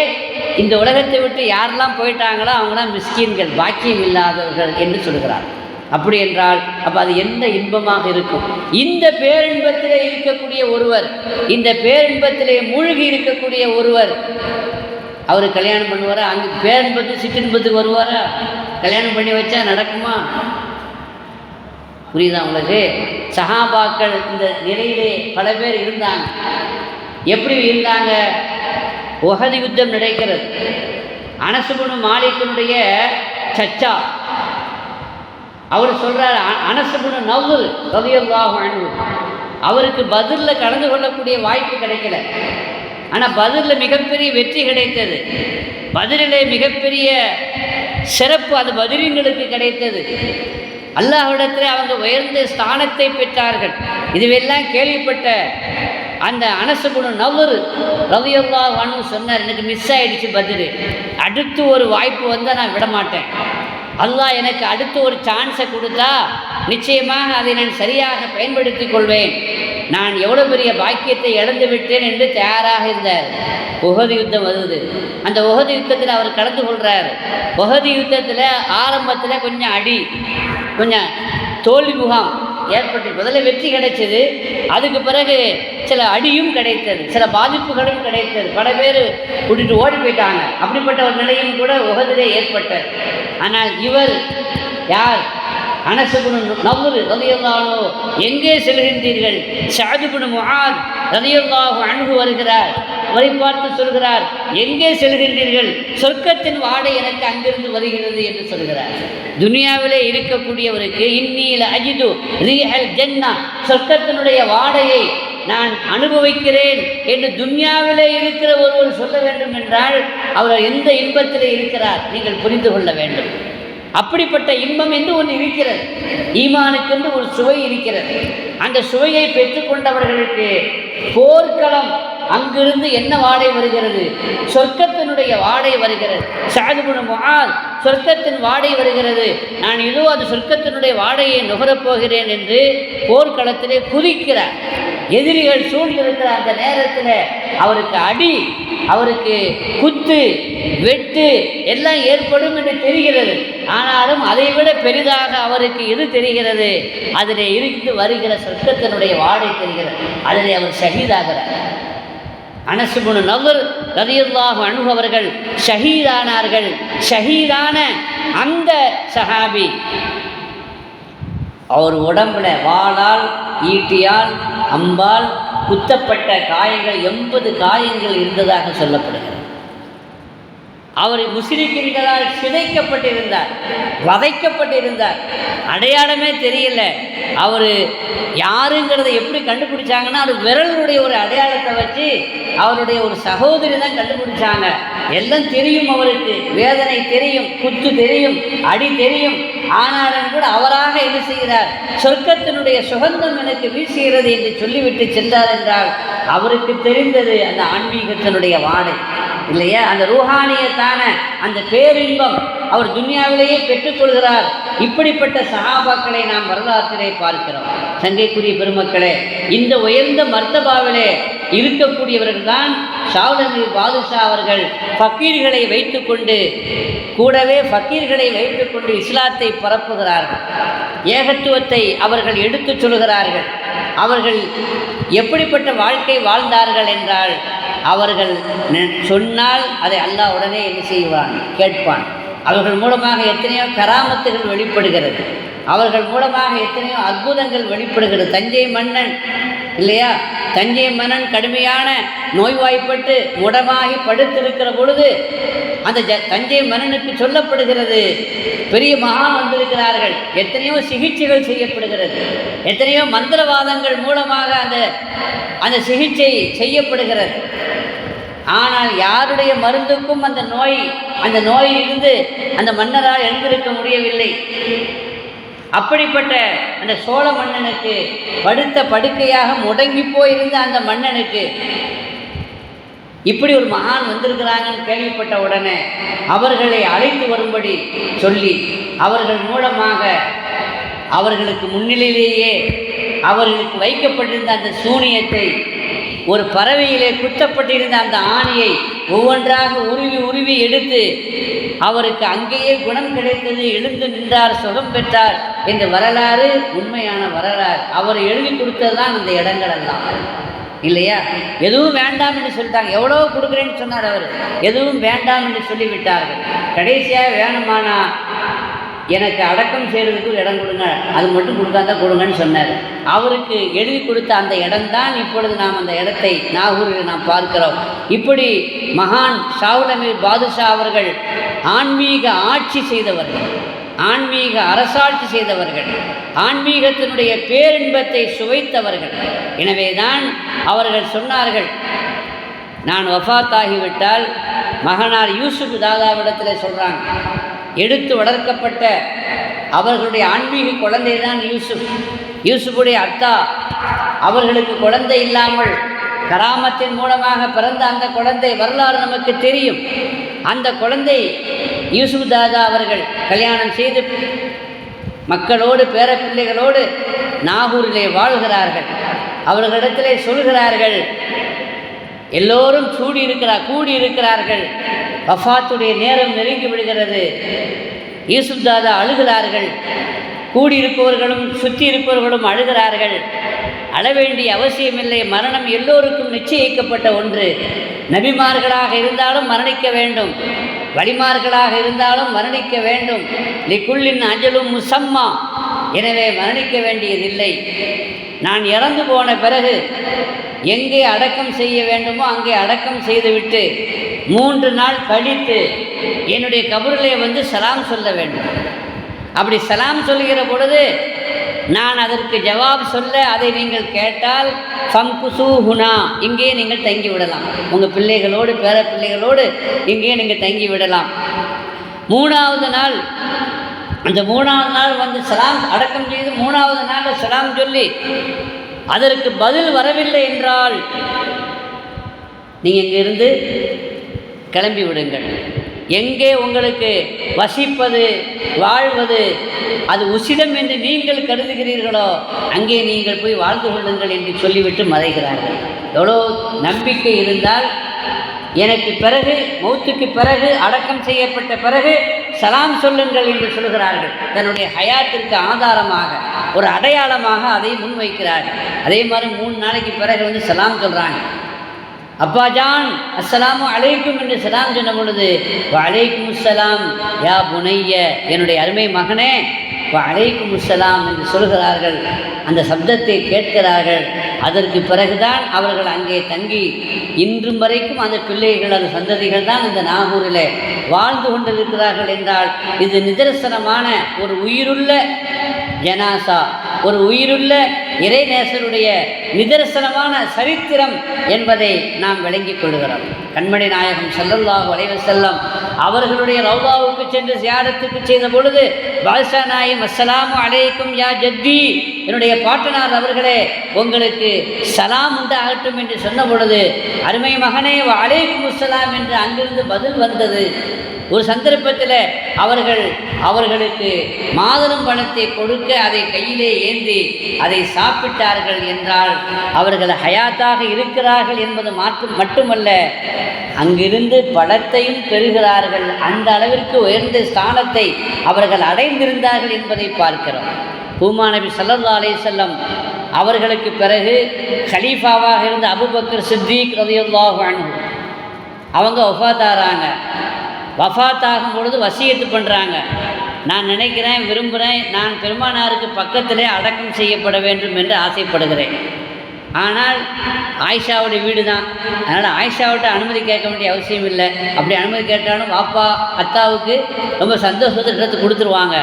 இந்த உலகத்தை விட்டு யாரெல்லாம் போயிட்டாங்களோ அவங்களாம் மிஸ்கீன்கள், பாக்கியம் இல்லாதவர்கள் என்று சொல்கிறார். அப்படி என்றால் அப்போ அது எந்த இன்பமாக இருக்கும்? இந்த பேரின்பத்திலே இருக்கக்கூடிய ஒருவர், இந்த பேரின்பத்திலே மூழ்கி இருக்கக்கூடிய ஒருவர், அவர் கல்யாணம் பண்ணுவாரா? அங்கே பேரின்பத்து சிற்றின்பத்துக்கு வருவாரா? கல்யாணம் பண்ணி வச்சா நடக்குமா? புரியுதா உங்களுக்கு? சஹாபாக்கள் இந்த நிலையிலே பல பேர் இருந்தாங்க. எப்படி இருந்தாங்க? உஹது யுத்தம் நடக்கிறது. அனஸ் இப்னு மாலிக்கினுடைய சச்சா அவர் சொல்கிறார், அனஸ் இப்னு நவ்ர் ரலியல்லாஹு அன்ஹு, அவருக்கு பத்ரில் கலந்து கொள்ளக்கூடிய வாய்ப்பு கிடைக்கல. ஆனால் பத்ரில் மிகப்பெரிய வெற்றி கிடைத்தது. பத்ரிலே மிகப்பெரிய சிறப்பு அது பத்ரீன்களுக்கு கிடைத்தது. அல்லாஹ்விடத்தில் அவங்க உயர்ந்த ஸ்தானத்தை பெற்றார்கள். இதுவெல்லாம் கேள்விப்பட்ட அந்த அனஸ் இப்னு நவ்ர் ரலியல்லாஹு அன்ஹு சொன்னார், எனக்கு மிஸ் ஆகிடுச்சு பத்ரு, அடுத்து ஒரு வாய்ப்பு வந்தால் நான் விடமாட்டேன். அல்லாஹ் எனக்கு அடுத்து ஒரு சான்ஸை கொடுத்தா நிச்சயமாக அதை நான் சரியாக பயன்படுத்தி கொள்வேன். நான் எவ்வளோ பெரிய பாக்கியத்தை இழந்து விட்டேன் என்று தயாராக இருந்தார். உஹது யுத்தம் வருது. அந்த உஹது யுத்தத்தில் அவர் கலந்து கொள்கிறார். உஹது யுத்தத்தில் ஆரம்பத்தில் கொஞ்சம் தோல்வி முகாம் ஏற்பட்டு முதல்ல வெற்றி கிடைச்சது. அதுக்கு பிறகு சில அடியும் கிடைத்தது, சில பாதிப்புகளும் கிடைத்தது. பல பேர் விட்டுட்டு ஓடி போயிட்டாங்க. அப்படிப்பட்ட ஒரு நிலையும் கூட உஹதிலே ஏற்பட்டது. ஆனால் இவர் யார்? அனஸ் இப்னு நவ்ர் ரலியல்லாஹு அன்ஹு, எங்கே செல்கின்றீர்கள்? ஸஅத் இப்னு முஆத் ரலியல்லாஹு அன்ஹு வருகிறார். அவரை பார்த்து சொல்கிறார், எங்கே செல்கின்றீர்கள்? சொர்க்கத்தின் வாடை எனக்கு அங்கிருந்து வருகிறது என்று சொல்கிறார். துனியாவிலே இருக்கக்கூடியவருக்கு இன்னீல அஜிது ரீஹல் ஜன்னா, சொர்க்கத்தினுடைய வாடையை நான் அனுபவிக்கிறேன் என்று துன்யாவிலே இருக்கிற ஒருவர் சொல்ல வேண்டும் என்றால் அவர் எந்த இன்பத்திலே இருக்கிறார் நீங்கள் புரிந்து கொள்ள வேண்டும். அப்படிப்பட்ட இன்பம் என்று ஒன்று இருக்கிறது. ஈமானுக்கென்று ஒரு சுவை இருக்கிறது. அந்த சுவையை பெற்றுக்கொண்டவர்களுக்கு போர்க்களம் அங்கிருந்து என்ன வாடை வருகிறது? சொர்க்கத்தினுடைய வாடை வருகிறது. ஸஅத் இப்னு முஆத், சொர்க்கத்தின் வாடை வருகிறது, நான் இதோ அது சொர்க்கத்தினுடைய வாடையை நுகரப்போகிறேன் என்று போர்க்களத்திலே குதிக்கிறார். எதிரிகள் சூழ்ந்திருக்கிற அந்த நேரத்தில் அவருக்கு அடி, அவருக்கு குத்து, வெட்டு எல்லாம் ஏற்படும் என்று தெரிகிறது. ஆனாலும் அதைவிட பெரிதாக அவருக்கு எது தெரிகிறது? அதில் இருந்து வருகிற சொர்க்கத்தினுடைய வாடை தெரிகிறது. அதில் அவர் ஷஹீதாகிறார். அனஸ் இப்னு நவ்ர் ரலியல்லாஹு அன்ஹு அவர்கள் ஷஹீதானார்கள். ஷஹீதான அந்த சஹாபி அவர் உடம்புல வாளால், ஈட்டியால், அம்பால் குத்தப்பட்ட காயங்கள் 80 காயங்கள் இருந்ததாக சொல்லப்படுகிறது. அவர் முஸ்லிம்களால் சிதைக்கப்பட்டிருந்தார், வதைக்கப்பட்டிருந்தார். அடையாளமே தெரியல. அவர் யாருங்கிறத எப்படி கண்டுபிடிச்சாங்கன்னா, அது விரலுடைய ஒரு அடையாளத்தை வச்சு அவருடைய ஒரு சகோதரி தான் கண்டுபிடிச்சாங்க. எல்லாம் தெரியும், அவருக்கு வேதனை தெரியும், குத்து தெரியும், அடி தெரியும். ஆனாலும் கூட அவராக என்ன செய்கிறார், சொர்க்கத்தினுடைய சுகந்தம் எனக்கு வீசுகிறது என்று சொல்லிவிட்டு சென்றார் என்றால் அவருக்கு தெரிந்தது அந்த ஆன்மீகத்தினுடைய வாடை இல்லையா, அந்த ரூஹானியத்தான அந்த பேரின்பம் அவர் துன்யாவிலேயே பெற்றுக்கொள்கிறார். இப்படிப்பட்ட சஹாபாக்களை நாம் வரலாற்றிலே பார்க்கிறோம். சங்கைக்குரிய பெருமக்களே, இந்த உயர்ந்த மர்த்தபாவிலே இருக்கக்கூடியவர்கள் தான் ஷாவுல் பாதுஷா அவர்கள். ஃபக்கீர்களை வைத்துக்கொண்டு, கூடவே ஃபக்கீர்களை வைத்துக்கொண்டு இஸ்லாத்தை பரப்புகிறார்கள். ஏகத்துவத்தை அவர்கள் எடுத்துச் சொல்கிறார்கள். அவர்கள் எப்படிப்பட்ட வாழ்க்கை வாழ்ந்தார்கள் என்றால், அவர்கள் சொன்னால் அதை அல்லாஹ் உடனே என்ன செய்வான், கேட்பான். அவர்கள் மூலமாக எத்தனையோ கராமத்துகள் வெளிப்படுகிறது, அவர்கள் மூலமாக எத்தனையோ அற்புதங்கள் வெளிப்படுகிறது. தஞ்சை மன்னன் இல்லையா, தஞ்சை மன்னன் கடுமையான நோய்வாய்ப்பட்டு முடமாகி படுத்திருக்கிற பொழுது அந்த தஞ்சை மன்னனுக்கு சொல்லப்படுகிறது, பெரிய மகான் வந்திருக்கிறார்கள். எத்தனையோ சிகிச்சைகள் செய்யப்படுகிறது, எத்தனையோ மந்திரவாதங்கள் மூலமாக அந்த சிகிச்சை செய்யப்படுகிறது. ஆனால் யாருடைய மருந்துக்கும் அந்த நோயிலிருந்து அந்த மன்னரால் எழுந்திருக்க முடியவில்லை. அப்படிப்பட்ட அந்த சோழ மன்னனுக்கு, படுத்த படுக்கையாக முடங்கி போயிருந்த அந்த மன்னனுக்கு இப்படி ஒரு மகான் வந்திருக்கிறாங்கன்னு கேள்விப்பட்ட உடனே அவர்களை அழைத்து வரும்படி சொல்லி, அவர்கள் மூலமாக அவர்களுக்கு முன்னிலையிலேயே அவர்களுக்கு வைக்கப்பட்டிருந்த அந்த சூனியத்தை, ஒரு பறவையிலே குத்தப்பட்டிருந்த அந்த ஆணியை ஒவ்வொன்றாக உருவி எடுத்து அவருக்கு அங்கேயே குணம் கிடைத்தது, எழுந்து நின்றார், சுகம் பெற்றார் என்ற வரலாறு உண்மையான வரலாறு. அவர் எழுதி கொடுத்தது தான் அந்த இடங்கள் எல்லாம் இல்லையா. எதுவும் வேண்டாம் என்று சொல்லிட்டாங்க. எவ்வளோ கொடுக்குறேன்னு சொன்னார் அவர், எதுவும் வேண்டாம் என்று சொல்லிவிட்டார்கள். கடைசியாக வேணுமானா எனக்கு அடக்கம் செய்கிறதுக்கு ஒரு இடம் கொடுங்க, அது மட்டும் கொடுக்காத கொடுங்கன்னு சொன்னார். அவருக்கு எழுதி கொடுத்த அந்த இடம்தான் இப்பொழுது நாம் அந்த இடத்தை நாகூரில் நாம் பார்க்கிறோம். இப்படி மகான் ஷாவுல் பாதுஷா அவர்கள் ஆன்மீக ஆட்சி செய்தவர்கள், ஆன்மீக அரசாட்சி செய்தவர்கள், ஆன்மீகத்தினுடைய பேரின்பத்தை சுவைத்தவர்கள். எனவேதான் அவர்கள் சொன்னார்கள், நான் வஃபாத்தாகிவிட்டால் மகனார் யூசுப் தாதாவிடத்தில் சொல்கிறாங்க, எடுத்து வளர்க்கப்பட்ட அவர்களுடைய ஆன்மீக குழந்தை தான் யூசுஃபுடைய அத்தா. அவர்களுக்கு குழந்தை இல்லாமல் கராமத்தின் மூலமாக பிறந்த அந்த குழந்தை வரலாறு நமக்கு தெரியும். அந்த குழந்தை யூசுப் தாதா அவர்கள் கல்யாணம் செய்து மக்களோடு பேரப்பிள்ளைகளோடு நாகூரிலே வாழ்கிறார்கள். அவர்களிடத்திலே சொல்கிறார்கள், எல்லோரும் கூடியிருக்கிறார்கள், வஃபாத்துடைய நேரம் நெருங்கி விடுகிறது. யூசுப் தாதா அழுகிறார்கள், கூடியிருப்பவர்களும் சுற்றி இருப்பவர்களும் அழுகிறார்கள். அழ வேண்டிய அவசியமில்லை, மரணம் எல்லோருக்கும் நிச்சயிக்கப்பட்ட ஒன்று. நபிமார்களாக இருந்தாலும் மரணிக்க வேண்டும், வலிமார்களாக இருந்தாலும் மரணிக்க வேண்டும். லிக்குள்ளின் அஜலும் முசம்மா, எனவே மரணிக்க வேண்டியதில்லை. நான் இறந்து போன பிறகு எங்கே அடக்கம் செய்ய வேண்டுமோ அங்கே அடக்கம் செய்துவிட்டு 3 நாள் கழித்து என்னுடைய கபரிலே வந்து சலாம் சொல்ல வேண்டும். அப்படி சலாம் சொல்லுகிற பொழுது நான் அதற்கு ஜவாப் சொல்ல, அதை நீங்கள் கேட்டால் ஃபம்குசூஹுனா, இங்கே நீங்கள் தங்கி விடலாம், உங்கள் பிள்ளைகளோடு பேர பிள்ளைகளோடு இங்கே நீங்கள் தங்கி விடலாம். 3வது நாள், அந்த 3வது நாள் வந்து சலாம் அடக்கம் செய்து 3வது நாள் சலாம் சொல்லி அதற்கு பதில் வரவில்லை என்றால் நீங்கள் இங்கிருந்து கிளம்பி விடுங்கள். எங்கே உங்களுக்கு வசிப்பது வாழ்வது அது உசிதம் என்று நீங்கள் கருதுகிறீர்களோ அங்கே நீங்கள் போய் வாழ்ந்து கொள்ளுங்கள் என்று சொல்லிவிட்டு மறைகிறார்கள். எவ்வளோ நம்பிக்கை இருந்தால் எனக்கு பிறகு, மௌத்துக்கு பிறகு, அடக்கம் செய்யப்பட்ட பிறகு சலாம் சொல்லுங்கள் என்று சொல்கிறார்கள். தன்னுடைய ஹயாத்திற்கு ஆதாரமாக, ஒரு அடையாளமாக அதை முன்வைக்கிறார்கள். அதே மாதிரி 3 நாளைக்கு பிறகு வந்து சலாம் சொல்கிறாங்க. அப்பாஜான் அஸ்ஸலாமு அலைக்கும் என்று சலாம் சொன்ன பொழுது வலைக்கும் அஸ்ஸலாம் யா புனைய, என்னுடைய அருமை மகனே, வலைக்கும் அஸ்ஸலாம் என்று சொல்கிறார்கள். அந்த சப்தத்தை கேட்கிறார்கள். அதற்கு பிறகுதான் அவர்கள் அங்கே தங்கி இன்றும் வரைக்கும் அந்த பிள்ளைகள், அந்த சந்ததிகள் தான் இந்த நாகூரில் வாழ்ந்து கொண்டிருக்கிறார்கள் என்றால் இது நிதர்சனமான ஒரு உயிருள்ள ஜனாசா, ஒரு உயிருள்ள இறைநேசருடைய நிதர்சனமான சரித்திரம் என்பதை நாம் விளங்கிக் கொள்கிறோம். கண்மணி நாயகம் ஸல்லல்லாஹு அலைஹி வஸல்லம் அவர்களுடைய ரௌதாவுக்கு சென்று ஜியாரத்துக்கு செய்த பொழுது பாதுஷா நாயிம் அஸ்ஸலாமு அலைக்கும் யா ஜத்தி, என்னுடைய பாட்டனார் அவர்களே உங்களுக்கு சலாம் உண்டாகட்டும் என்று சொன்ன பொழுது அருமை மகனே வலைக்கும் அஸ்ஸலாம் என்று அங்கிருந்து பதில் வந்தது. ஒரு சந்தர்ப்பத்தில் அவர்களுக்கு மாதுளம் பழத்தை கொடுக்க அதை கையிலே ஏந்தி அதை சாப்பிட்டார்கள் என்றால் அவர்கள் ஹயாத்தாக இருக்கிறார்கள் என்பது மட்டுமல்ல, அங்கிருந்து பழத்தையும் பெறுகிறார்கள். அந்த அளவிற்கு உயர்ந்த ஸ்தானத்தை அவர்கள் அடைந்திருந்தார்கள் என்பதை பார்க்கிறோம். பூமா நபி ஸல்லல்லாஹு அலைஹி வஸல்லம் அவர்களுக்கு பிறகு கலீஃபாவாக இருந்த அபூபக்கர் சித்திக் ரலியல்லாஹு அன்ஹு அவங்க வஃபாத்தாகிறாங்க. வஃபாத்தாகும் பொழுது வசியத்து பண்ணுறாங்க. நான் நினைக்கிறேன், விரும்புகிறேன், நான் பெருமானாருக்கு பக்கத்திலே அடக்கம் செய்யப்பட வேண்டும் என்று ஆசைப்படுகிறேன். ஆனால் ஆயிஷாவுடைய வீடு தான், அதனால் ஆயிஷாவிட்ட அனுமதி கேட்க வேண்டிய அவசியம் இல்லை. அப்படி அனுமதி கேட்டாலும் வாப்பா அத்தாவுக்கு ரொம்ப சந்தோஷத்தை எடுத்து கொடுத்துருவாங்க.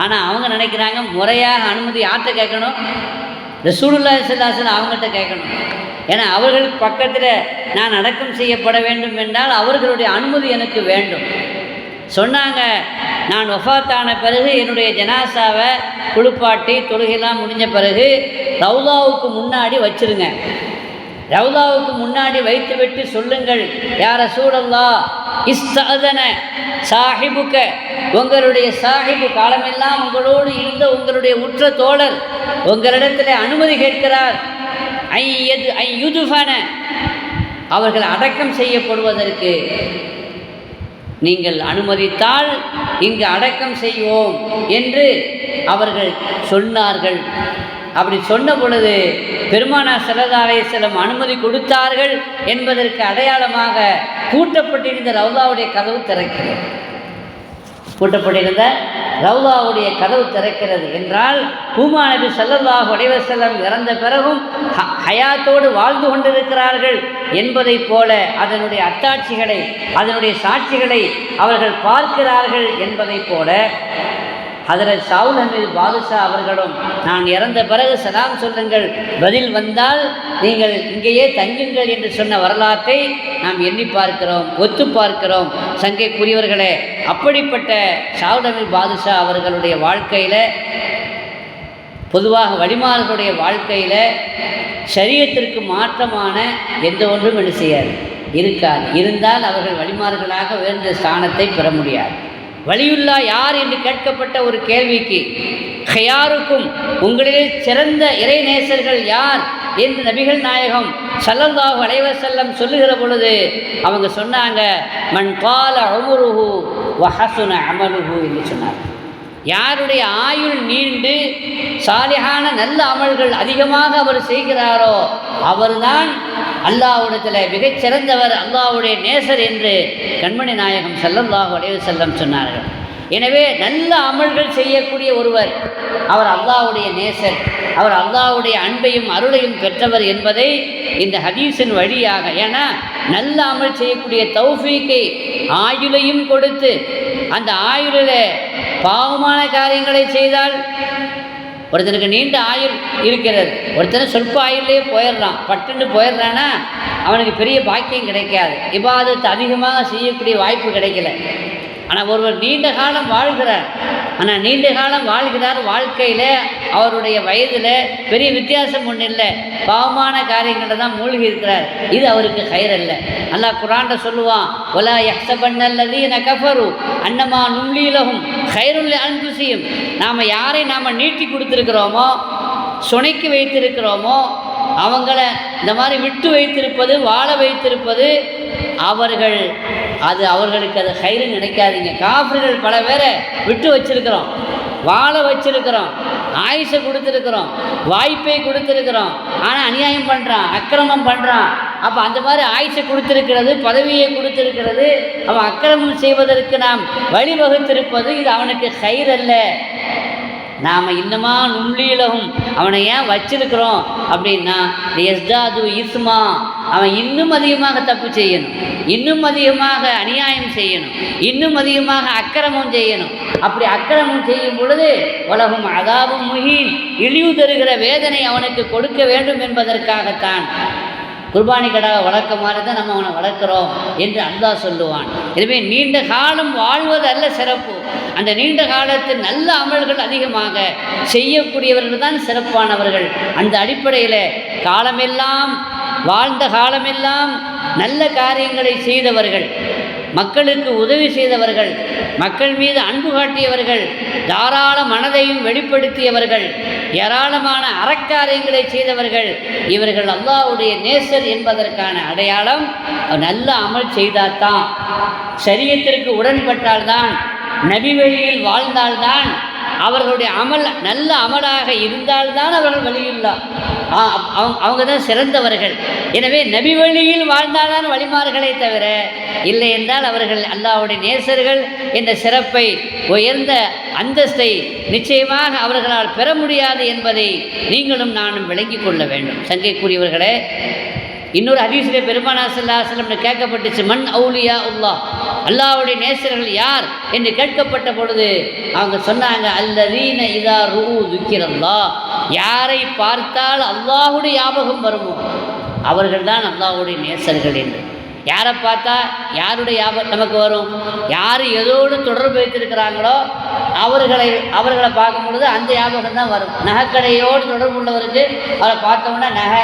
ஆனால் அவங்க நினைக்கிறாங்க முறையாக அனுமதி யார்கிட்ட கேட்கணும், ரசூலுல்லாஹி ஸல்லல்லாஹு அலைஹி வஸல்லம் அவங்ககிட்ட கேட்கணும். ஏன்னா அவர்களுக்கு பக்கத்தில் நான் அடக்கம் செய்யப்பட வேண்டும் என்றால் அவர்களுடைய அனுமதி எனக்கு வேண்டும். சொன்னாங்க, நான் வஃபாத்தான பிறகு என்னுடைய ஜனாசாவை குளிப்பாட்டி தொழுகையெல்லாம் முடிஞ்ச பிறகு ரவுதாவுக்கு முன்னாடி வச்சிருங்க. ரவுதாவுக்கு முன்னாடி வைத்துவிட்டு சொல்லுங்கள், யா ரசூலல்லாஹ் இஸ்தஅதன சாஹிபுக்க, உங்களுடைய சாஹிபு காலமெல்லாம் உங்களோடு இருந்த உங்களுடைய உற்ற தோழர் உங்களிடத்தில் அனுமதி கேட்கிறார். ஐயுதுஃபன, அவர்கள் அடக்கம் செய்யப்படுவதற்கு நீங்கள் அனுமதித்தால் இங்கு அடக்கம் செய்வோம் என்று அவர்கள் சொன்னார்கள். அப்படி சொன்ன பொழுது பெருமானார் ஸல்லல்லாஹு அலைஹி வஸல்லம் அனுமதி கொடுத்தார்கள் என்பதற்கு அடையாளமாக பூட்டப்பட்டிருந்த ரவுதாவுடைய கதவு திறக்கிறது. பூட்டப்பட்டிருந்த ரவுதாவுடைய கதவு திறக்கிறது என்றால் பூமா நபி ஸல்லல்லாஹு அலைஹி வஸல்லம் இறந்த பிறகும் ஹயாத்தோடு வாழ்ந்து கொண்டிருக்கிறார்கள் என்பதைப் போல அதனுடைய அத்தாட்சிகளை, அதனுடைய சாட்சிகளை அவர்கள் பார்க்கிறார்கள் என்பதைப் போல ஹஜ்ரத் ஷாவுல் ஹமீத் பாதுஷா அவர்களும் நான் இறந்த பிறகு சலாம் சொல்லுங்கள், பதில் வந்தால் நீங்கள் இங்கேயே தங்குங்கள் என்று சொன்ன வரலாற்றை நாம் எண்ணி பார்க்கிறோம், ஒத்து பார்க்கிறோம். சங்கைக்குரியவர்களே, அப்படிப்பட்ட ஷாவுல் ஹமீத் பாதுஷா அவர்களுடைய வாழ்க்கையில், பொதுவாக வழிமார்களுடைய வாழ்க்கையில் ஷரியத்திற்கு மாற்றமான எந்த ஒன்றும் என்ன செய்யாது, இருக்காது. இருந்தால் அவர்கள் வழிமார்களாக உயர்ந்த ஸ்தானத்தை பெற முடியாது. வலியுல்லா யார் என்று கேட்கப்பட்ட ஒரு கேள்விக்கு ஹயாருக்கும், உங்களிலே சிறந்த இறைநேசர்கள் யார் என்று நபிகள் நாயகம் ஸல்லல்லாஹு அலைஹி வஸல்லம் சொல்லுகிற பொழுது அவங்க சொன்னாங்க, மன் கால உம்ருஹு வ ஹஸன அமலுஹு என்று சொன்னார். யாருடைய ஆயுள் நீண்டு சாலிஹான நல்ல அமல்கள் அதிகமாக அவர் செய்கிறாரோ அவர்தான் அல்லாஹ்விடத்தில் மிகச்சிறந்தவர், அல்லாஹ்வுடைய நேசர் என்று கண்மணி நாயகம் ஸல்லல்லாஹு அலைஹி வஸல்லம் சொன்னார்கள். எனவே நல்ல அமல்கள் செய்யக்கூடிய ஒருவர் அவர் அல்லாஹ்வுடைய நேசர், அவர் அல்லாஹ்வுடைய அன்பையும் அருளையும் பெற்றவர் என்பதை இந்த ஹதீஸின் வழியாக, ஏன்னா நல்ல அமல் செய்யக்கூடிய தௌஃபீக்கை ஆயுளையும் கொடுத்து அந்த ஆயுளில் பாவமான காரியங்களை செய்தால், ஒருத்தனுக்கு நீண்ட ஆயுள் இருக்கிறது, ஒருத்தனை சொல்ப ஆயுள்லேயே போயிடுறான், பட்டுன்னு போயிடுறான்னா அவனுக்கு பெரிய பாக்கியம் கிடைக்காது, இபாதத்து அதிகமாக செய்யக்கூடிய வாய்ப்பு கிடைக்கல. ஆனால் ஒருவர் நீண்ட காலம் வாழ்கிறார், ஆனால் நீண்ட காலம் வாழ்கிறார், வாழ்க்கையில் அவருடைய வயதில் பெரிய வித்தியாசம் ஒன்றும் இல்லை, பாவமான காரியங்களில் தான் மூழ்கி இருக்கிறார், இது அவருக்கு ஹைர் அல்ல. அல்லாஹ் குர்ஆன்ல சொல்லுவான், வலா யஹ்ஸபன்னல்லதீன கஃபரு அன்னமா நும்லீலஹும் ஹைருல் லிஅன்ஃபுஸிஹிம், நாம் யாரை நாம் நீட்டி கொடுத்துருக்கிறோமோ, சுனைக்கு வைத்திருக்கிறோமோ, அவங்கள இந்த மாதிரி விட்டு வைத்திருப்பது, வாழ வைத்திருப்பது அவர்களுக்கு அது ஹைருன்னு நினைக்காதீங்க. காஃபிர்கள் பல பேரை விட்டு வச்சிருக்கிறோம், வாழ வச்சிருக்கிறோம், ஆயுஷை கொடுத்துருக்குறோம், வாய்ப்பை கொடுத்துருக்குறோம், ஆனால் அநியாயம் பண்ணுறான், அக்கிரமம் பண்ணுறான், அப்போ அந்த மாதிரி ஆயுசை கொடுத்திருக்கிறது, பதவியை கொடுத்திருக்கிறது. அவன் அக்கிரமம் செய்வதற்கு நாம் வழிவகுத்திருப்பது இது அவனுக்கு கயிறு அல்ல. நாம் இன்னமா நுண்லீலகும் அவனை ஏன் வச்சிருக்கிறோம் அப்படின்னா எஸ்தாது இஸ்மா, அவன் இன்னும் அதிகமாக தப்பு செய்யணும், இன்னும் அதிகமாக அநியாயம் செய்யணும், இன்னும் அதிகமாக அக்கிரமம் செய்யணும். அப்படி அக்கிரமம் செய்யும் பொழுது உலகம் அதாவும் முஹீன், இழிவு தருகிற வேதனை அவனுக்கு கொடுக்க வேண்டும் என்பதற்காகத்தான் குர்பானி கடாவை வளர்க்க மாதிரி தான் நம்ம அவனை வளர்க்குறோம் என்று அல்லாஹ் சொல்லுவான். எனவே நீண்ட காலம் வாழ்வது அல்ல சிறப்பு, அந்த நீண்ட காலத்தில் நல்ல அமல்கள் அதிகமாக செய்யக்கூடியவர்கள் தான் சிறப்பானவர்கள். அந்த அடிப்படையில் காலமெல்லாம் வாழ்ந்த காலமெல்லாம் நல்ல காரியங்களை செய்தவர்கள், மக்களுக்கு உதவி செய்தவர்கள், மக்கள் மீது அன்பு காட்டியவர்கள், தாராள மனதையும் வெளிப்படுத்தியவர்கள், ஏராளமான அறக்காரியங்களை செய்தவர்கள், இவர்கள் அல்லாஹ்வுடைய நேசர் என்பதற்கான அடையாளம். நல்ல அமல் செய்தால்தான், ஷரியத்திற்கு உடன்பட்டால்தான், நபி வழியில் வாழ்ந்தால்தான், அவர்களுடைய அமல் நல்ல அமலாக இருந்தால்தான் அவர்கள் வழியில்லா, அவங்க தான் சிறந்தவர்கள். எனவே நபி வழியில் வாழ்ந்தால்தான் வழிமார்களே தவிர, இல்லை என்றால் அவர்கள் அல்லாஹ்வுடைய நேசர்கள் என்ற சிறப்பை, உயர்ந்த அந்தஸ்தை நிச்சயமாக அவர்களால் பெற முடியாது என்பதை நீங்களும் நானும் விளங்கிக் கொள்ள வேண்டும். சங்கைக்குரியவர்களே, இன்னொரு ஹதீஸிலே பெருமானார் ஸல்லல்லாஹு அலைஹி வஸல்லம் கேட்கப்பட்டுச்சு, மன் அவுலியா அல்லாஹ், அல்லாஹ்வுடைய நேசர்கள் யார் என்று கேட்கப்பட்ட பொழுது அவங்க சொன்னாங்க, அல்லதீன இதா ரூ துக்கிரல்லாஹ், யாரை பார்த்தால் அல்லாஹ்வுடைய ஞாபகம் வருமோ அவர்கள்தான் அல்லாஹ்வுடைய நேசர்கள் என்று. யாரை பார்த்தா யாருடைய ஞாபகம் நமக்கு வரும்? யார் எதோடு தொடர்பு வைத்திருக்கிறாங்களோ அவர்களை பார்க்கும் பொழுது அந்த ஞாபகம் தான் வரும். நகைக்கடையோடு தொடர்பு உள்ளவருக்கு அவரை பார்த்தோம்னா நகை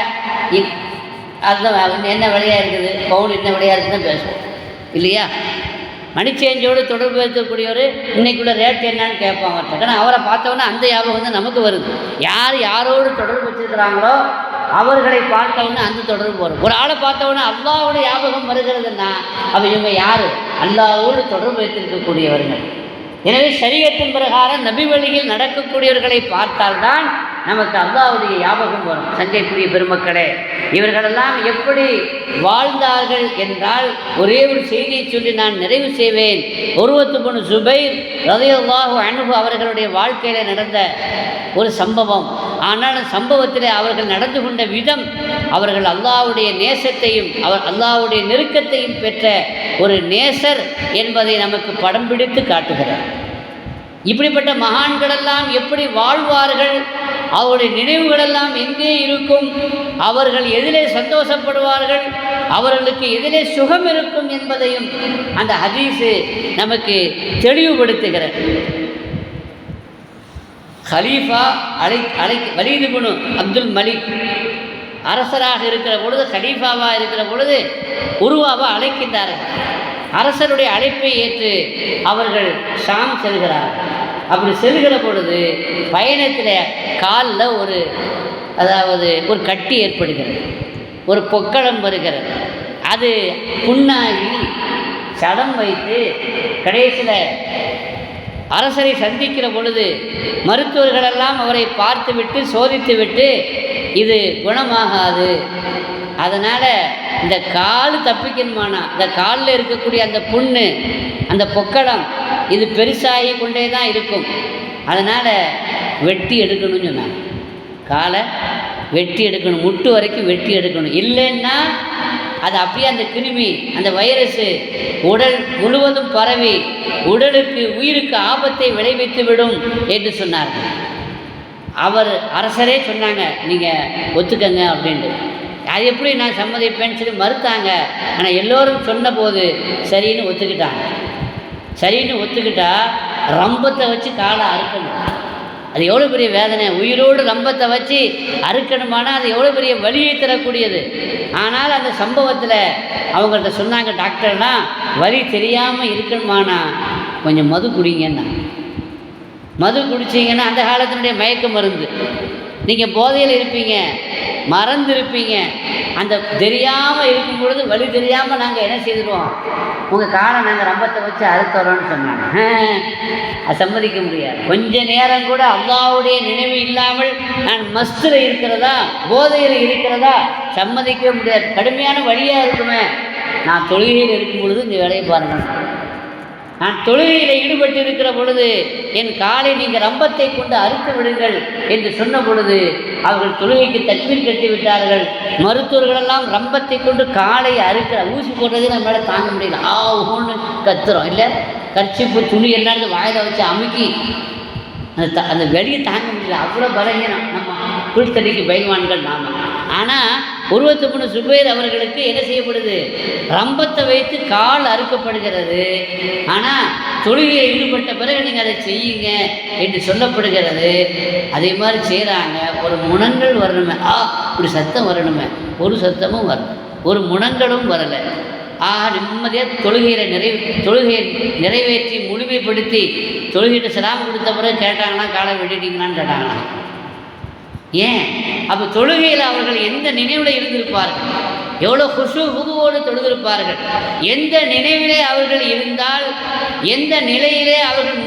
அதுதான் என்ன விலையாக இருக்குது, பவுன் என்ன விலையாக இருக்குதுன்னு பேசுவோம் இல்லையா? மணி சேஞ்சோடு தொடர்பு வைக்கக்கூடியவர் இன்றைக்குள்ள ரேட் என்னன்னு கேட்பாங்க. ஆனால் அவரை பார்த்தோன்னா அந்த ஞாபகம் தான் நமக்கு வருது. யார் யாரோடு தொடர்பு வச்சுருக்கிறாங்களோ அவர்களை பார்த்தவொன்னே அந்த தொடர்பு வரும். ஒரு ஆளை பார்த்தவொன்னே அல்லாஹ்வுடைய ஞாபகம் வருகிறதுன்னா அப்போ இவங்க யார்? அல்லாஹ்வோடு தொடர்பு வைத்திருக்கக்கூடியவர்கள். எனவே ஷரியத்தின் பிரகாரம் நபி வழியில் நடக்கக்கூடியவர்களை பார்த்தால்தான் நமக்கு அல்லாஹ்வுடைய ஞாபகம் வரும். சங்கைக்குரிய பெருமக்களே, இவர்களெல்லாம் எப்படி வாழ்ந்தார்கள் என்றால் ஒரே ஒரு செய்தியை சொல்லி நான் நிறைவு செய்வேன். உர்வத்து பின் ஸுபைர் ரலியல்லாஹு அன்ஹு அவர்களுடைய வாழ்க்கையில் நடந்த ஒரு சம்பவம். ஆனால் சம்பவத்தில் அவர்கள் நடந்து கொண்ட விதம், அவர்கள் அல்லாஹ்வுடைய நேசத்தையும் அல்லாஹ்வுடைய நெருக்கத்தையும் பெற்ற ஒரு நேசர் என்பதை நமக்கு படம் பிடித்து காட்டுகிறார். இப்படிப்பட்ட மகான்களெல்லாம் எப்படி வாழ்வார்கள், அவருடைய நினைவுகளெல்லாம் எங்கே இருக்கும், அவர்கள் எதிலே சந்தோஷப்படுவார்கள், அவர்களுக்கு எதிலே சுகம் இருக்கும் என்பதையும் அந்த ஹதீஸு நமக்கு தெளிவுபடுத்துகிறது. ஹலீஃபா வலீது பின் அப்துல் மலிக் அரசராக இருக்கிற பொழுது, ஹலீஃபாவாக இருக்கிற பொழுது உருவாவை அழைக்கின்றார்கள். அரசருடைய அழைப்பை ஏற்று அவர்கள் ஷாம் செல்கிறார்கள். அப்படி செல்கிற பொழுது பயணத்தில் காலில் ஒரு கட்டி ஏற்படுகிறது, ஒரு பொக்களம் வருகிறது. அது புண்ணாகி சடம் வைத்து கடைசியில் அரசரை சந்திக்கிற பொழுது மருத்துவர்களெல்லாம் அவரை பார்த்துவிட்டு சோதித்துவிட்டு இது குணமாகாது, அதனால் இந்த கால் தப்பிக்கணுமானா இந்த காலில் இருக்கக்கூடிய அந்த புண்ணு, அந்த பொக்களம் இது பெருசாகி கொண்டே தான் இருக்கும், அதனால் வெட்டி எடுக்கணும்னு சொன்னாங்க. காலை வெட்டி எடுக்கணும், முட்டு வரைக்கும் வெட்டி எடுக்கணும். இல்லைன்னா அது அப்படியே அந்த கிருமி, அந்த வைரஸு உடல் முழுவதும் பரவி உடலுக்கு உயிருக்கு ஆபத்தை விளைவித்து விடும் என்று சொன்னார்கள். அரசரே சொன்னாங்க, நீங்கள் ஒத்துக்கங்க அப்படின்ட்டு. அது எப்படி நான் சம்மதிப்பேன்னு சொல்லி மறுத்தாங்க. ஆனால் எல்லோரும் சொன்னபோது சரின்னு ஒத்துக்கிட்டாங்க. சரின்னு ஒத்துக்கிட்டா ரம்பத்தை வச்சு காலை அறுக்கணும். அது எவ்வளோ பெரிய வேதனை, உயிரோடு ரம்பத்தை வச்சு அறுக்கணுமானா அது எவ்வளோ பெரிய வலியை தரக்கூடியது. ஆனால் அந்த சம்பவத்தில் அவங்கள்ட்ட சொன்னாங்க, டாக்டர்லாம் வலி தெரியாமல் இருக்கணுமானா கொஞ்சம் மது குடிங்கன்னா, மது குடிச்சிங்கன்னா அந்த காலத்தினுடைய மயக்க மருந்து, நீங்கள் போதையில் இருப்பீங்க, மறந்து இருப்பீங்க, அந்த தெரியாமல் இருக்கும் பொழுது வலி தெரியாமல் நாங்கள் என்ன செய்துடுவோம், உங்கள் காலை நாங்கள் ரம்பத்தை வச்சு அறுத்தரோன்னு சொன்னாங்க. அது சம்மதிக்க முடியாது. கொஞ்ச நேரம் கூட அல்லாஹ்வுடைய நினைவு இல்லாமல் நான் மஸ்தில் இருக்கிறதா, போதையில் இருக்கிறதா, சம்மதிக்கவே முடியாது. கடுமையான வழியாக இருக்குமே. நான் தொழுகையில் இருக்கும் பொழுது இந்த வேலையை பாருங்கள். நான் தொழுகையில் ஈடுபட்டு இருக்கிற பொழுது என் காலை நீங்கள் ரம்பத்தை கொண்டு அறுத்து விடுங்கள் என்று சொன்ன பொழுது அவர்கள் தொழுகைக்கு தக்பீர் கட்டி விட்டார்கள். மருத்துவர்களெல்லாம் ரம்பத்தை கொண்டு காலை அறுக்கிற ஊசி போடுறதே நம்ம மேலே தாங்க முடியல. ஓன்னு கத்துறோம் இல்லை. கர்ச்சிப்பு துணி எல்லாரும் வாயில் வச்சு அமுக்கி அந்த வெளியை தாங்க முடியல. அவ்வளோ பலகீனம் நம்ம குளித்தடிக்கு பயில்வான்கள் நாம். ஆனால் உருவத்து இப்னு சுபைர் அவர்களுக்கு என்ன செய்யப்படுது? ரம்பத்தை வைத்து கால் அறுக்கப்படுகிறது. ஆனால் தொழுகையில் ஈடுபட்ட பிறகு நீங்கள் அதை செய்யுங்க என்று சொல்லப்படுகிறது. அதே மாதிரி செய்கிறாங்க. ஒரு முனங்கள் வரணுமே, இப்படி சத்தம் வரணுமே, ஒரு சத்தமும் வரல, ஒரு முனங்களும் வரலை. நிம்மதியாக தொழுகையை நிறைவேற்றி முழுமைப்படுத்தி தொழுகையிட்டு சலாம் கொடுத்த பிறகு கேட்டாங்கன்னா காலை வெட்டிட்டீங்களான்னு கேட்டாங்களா? ஏன்? அப்போ தொழுகையில் அவர்கள் எந்த நினைவில் இருந்திருப்பார்கள்? எவ்வளோ ஹுதுவோடு தொழுதிருப்பார்கள்? எந்த நினைவிலே அவர்கள் இருந்தால், எந்த நிலையிலே அவர்கள்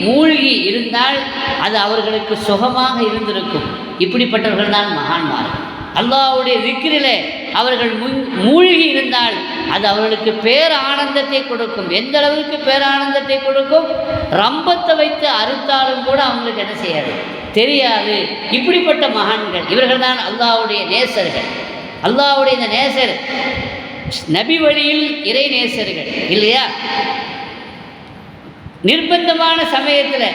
மூழ்கி இருந்தால் அது அவர்களுக்கு சுகமாக இருந்திருக்கும். இப்படிப்பட்டவர்கள் தான் மகான்மார்கள். அல்லாஹ்வுடைய திக்ரிலே அவர்கள் மூழ்கி இருந்தால் அது அவர்களுக்கு பேரானந்தத்தை கொடுக்கும். எந்த அளவுக்கு பேரானந்தத்தை கொடுக்கும்? ரம்பத்தை வைத்து அறுத்தாலும் கூட அவங்களுக்கு என்ன செய்யாது தெரியாது. இப்படிப்பட்ட மகான்கள் இவர்கள் தான் அல்லாஹ்வுடைய நேசர்கள். அல்லாஹ்வுடைய இந்த நேசர் நபி வழியில் இறை நேசர்கள் இல்லையா? நிர்பந்தமான சமயத்தில்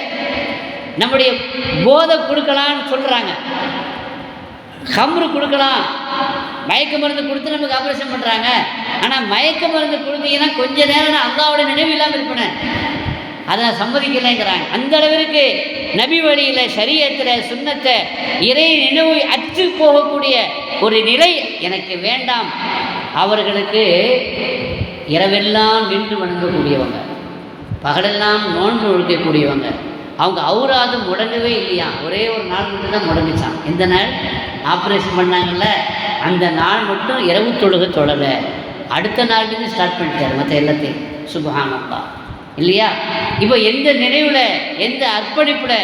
நம்முடைய போதை கொடுக்கலான்னு சொல்கிறாங்க, ஹம்ரு கொடுக்கலாம், மயக்க மருந்து கொடுத்து நமக்கு ஆப்ரேஷன் பண்ணுறாங்க. ஆனால் மயக்க மருந்து கொடுத்தீங்கன்னா கொஞ்ச நேரம் நான் அல்லாஹ்வோட நினைவு இல்லாமல் இருப்பேன், அதை நான் சம்மதிக்கலைங்கிறாங்க. அந்த அளவிற்கு நபி வழியில் ஷரியத்தில் சுன்னத்தை இறை நினைவு அற்று போகக்கூடிய ஒரு நிலை எனக்கு வேண்டாம். அவர்களுக்கு இரவெல்லாம் நின்று வணங்கக்கூடியவங்க, பகலெல்லாம் நோன்பு ஒழிக்கக்கூடியவங்க. அவங்க அவுராது முடங்கவே இல்லையா, ஒரே ஒரு நாள் மட்டும்தான் முடங்குச்சான். இந்த நாள் ஆப்ரேஷன் பண்ணாங்கல்ல, அந்த நாள் மட்டும் இரவு தொழுகை தொழலை. அடுத்த நாள்லேருந்து ஸ்டார்ட் பண்ணிட்டார் மற்ற எல்லாத்தையும். சுப்ஹானல்லாஹ் இல்லையா? இப்போ எந்த நினைவில், எந்த அர்ப்பணிப்பில்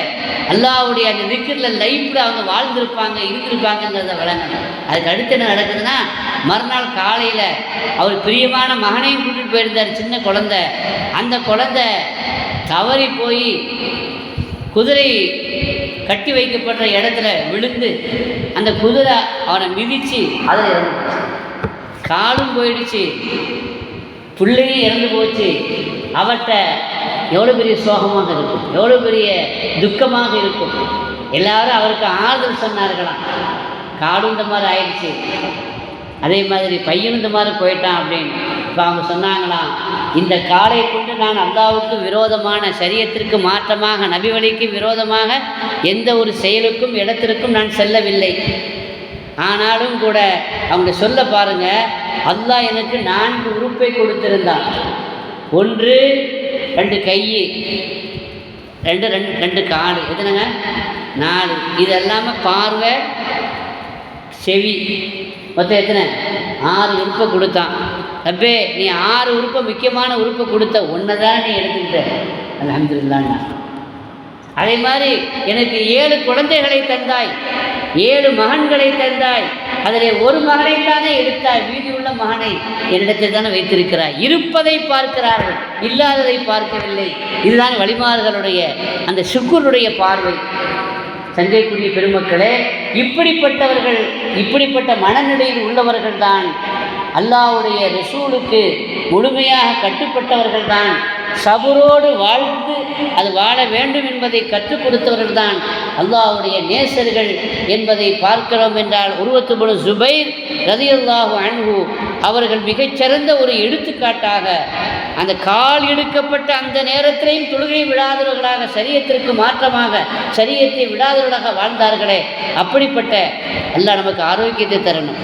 அல்லாஹ்வுடைய அந்த திக்ரில் லைஃப்பில் அவங்க வாழ்ந்திருப்பாங்க, இருந்திருப்பாங்கங்கிறத விளங்கணும். அதுக்கு அடுத்து என்ன நடக்குதுன்னா, மறுநாள் காலையில் அவர் பிரியமான மகனையும் கூட்டிகிட்டு போயிருந்தார், சின்ன குழந்தை. அந்த குழந்தை தவறி போய் குதிரை கட்டி வைக்கப்படுற இடத்துல விழுந்து அந்த குதிரை அவனை மிதித்து அதில் இறந்து போச்சு. காலும் போயிடுச்சு, பிள்ளையும் இறந்து போச்சு. அவர்கிட்ட எவ்வளோ பெரிய சோகமாக இருக்கும், எவ்வளோ பெரிய துக்கமாக இருக்கும். எல்லாரும் அவருக்கு ஆறுதல் சொன்னார்களாம். காடும் இந்த மாதிரி ஆயிடுச்சு, அதே மாதிரி பையனும் இந்த மாதிரி போயிட்டான் அப்படின்னு. இப்போ அவங்க சொன்னாங்களாம், இந்த காலை கொண்டு நான் அல்லாஹ்வுக்கு விரோதமான, ஷரியத்திற்கு மாற்றமாக, நபி வழிக்கு விரோதமாக எந்த ஒரு செயலுக்கும் இடத்திற்கும் நான் செல்லவில்லை. ஆனாலும் கூட அவங்க சொல்ல பாருங்க, அல்லாஹ் எனக்கு 4 உறுப்பை கொடுத்திருந்தான். 1 2 கை, 2 கால், எத்தனைங்க 4. இது எல்லாமே பார்வை, செவி, மொத்தம் எத்தனை 6 உறுப்பை கொடுத்தான். ரப்பே நீ 6 உறுப்பை, முக்கியமான உறுப்பை கொடுத்த, ஒன்றை தான் நீ எடுத்துக்கிட்ட, அல்ஹம்துலில்லாஹ். அதே மாதிரி எனக்கு 7 குழந்தைகளை தந்தாய், 7 மகன்களை தந்தாய். அதில் ஒரு மகனைத்தானே எடுத்தாய், மீதி உள்ள மகனை என்னிடத்தில் தானே வைத்திருக்கிறாய். இருப்பதை பார்க்கிறார்கள், இல்லாததை பார்க்கவில்லை. இதுதான் வழிமார்களுடைய அந்த சுக்குருடைய பார்வை. சங்கைக்குரிய பெருமக்களே, இப்படிப்பட்டவர்கள், இப்படிப்பட்ட மனநிலையில் உள்ளவர்கள் தான் அல்லாஹ்வுடைய ரசூலுக்கு முழுமையாக கட்டுப்பட்டவர்கள் தான், சபரோடு வாழ்ந்து அது வாழ வேண்டும் என்பதை கற்றுக் கொடுத்தவர்கள் தான் அல்லாஹ்வுடைய நேசர்கள் என்பதை பார்க்கிறோம். என்றால் உருவத்து இப்னு சுபைர் ரலியல்லாஹு அன்ஹு அவர்கள் மிகச்சிறந்த ஒரு எடுத்துக்காட்டாக, அந்த கால் எடுக்கப்பட்ட அந்த நேரத்திலையும் தொழுகை விடாதவர்களாக, ஷரியத்திற்கு மாற்றமாக ஷரியத்தை விடாதவர்களாக வாழ்ந்தார்களே. அப்படிப்பட்ட அல்லாஹ் நமக்கு ஆரோக்கியத்தை தரணும்,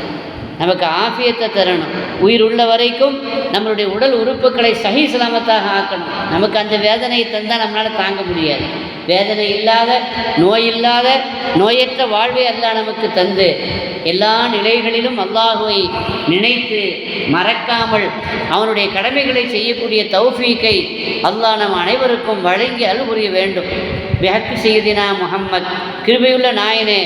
நமக்கு ஆஃபியத்தை தரணும். உயிர் உள்ள வரைக்கும் நம்மளுடைய உடல் உறுப்புகளை சஹீ சலாமத்தாக ஆக்கணும். நமக்கு அந்த வேதனையை தந்தால் நம்மளால் தாங்க முடியாது. வேதனை இல்லாத, நோய் இல்லாத, நோயற்ற வாழ்வை அல்லாஹ் நமக்கு தந்து எல்லா நிலைகளிலும் அல்லாஹுவை நினைத்து மறக்காமல் அவனுடைய கடமைகளை செய்யக்கூடிய தௌஃபீக்கை அல்லாஹ் நம் அனைவருக்கும் வழங்கி அருள் புரிய வேண்டும். பிஹக்கி சய்யிதினா முஹம்மத், கிருபையுள்ள நாயனே.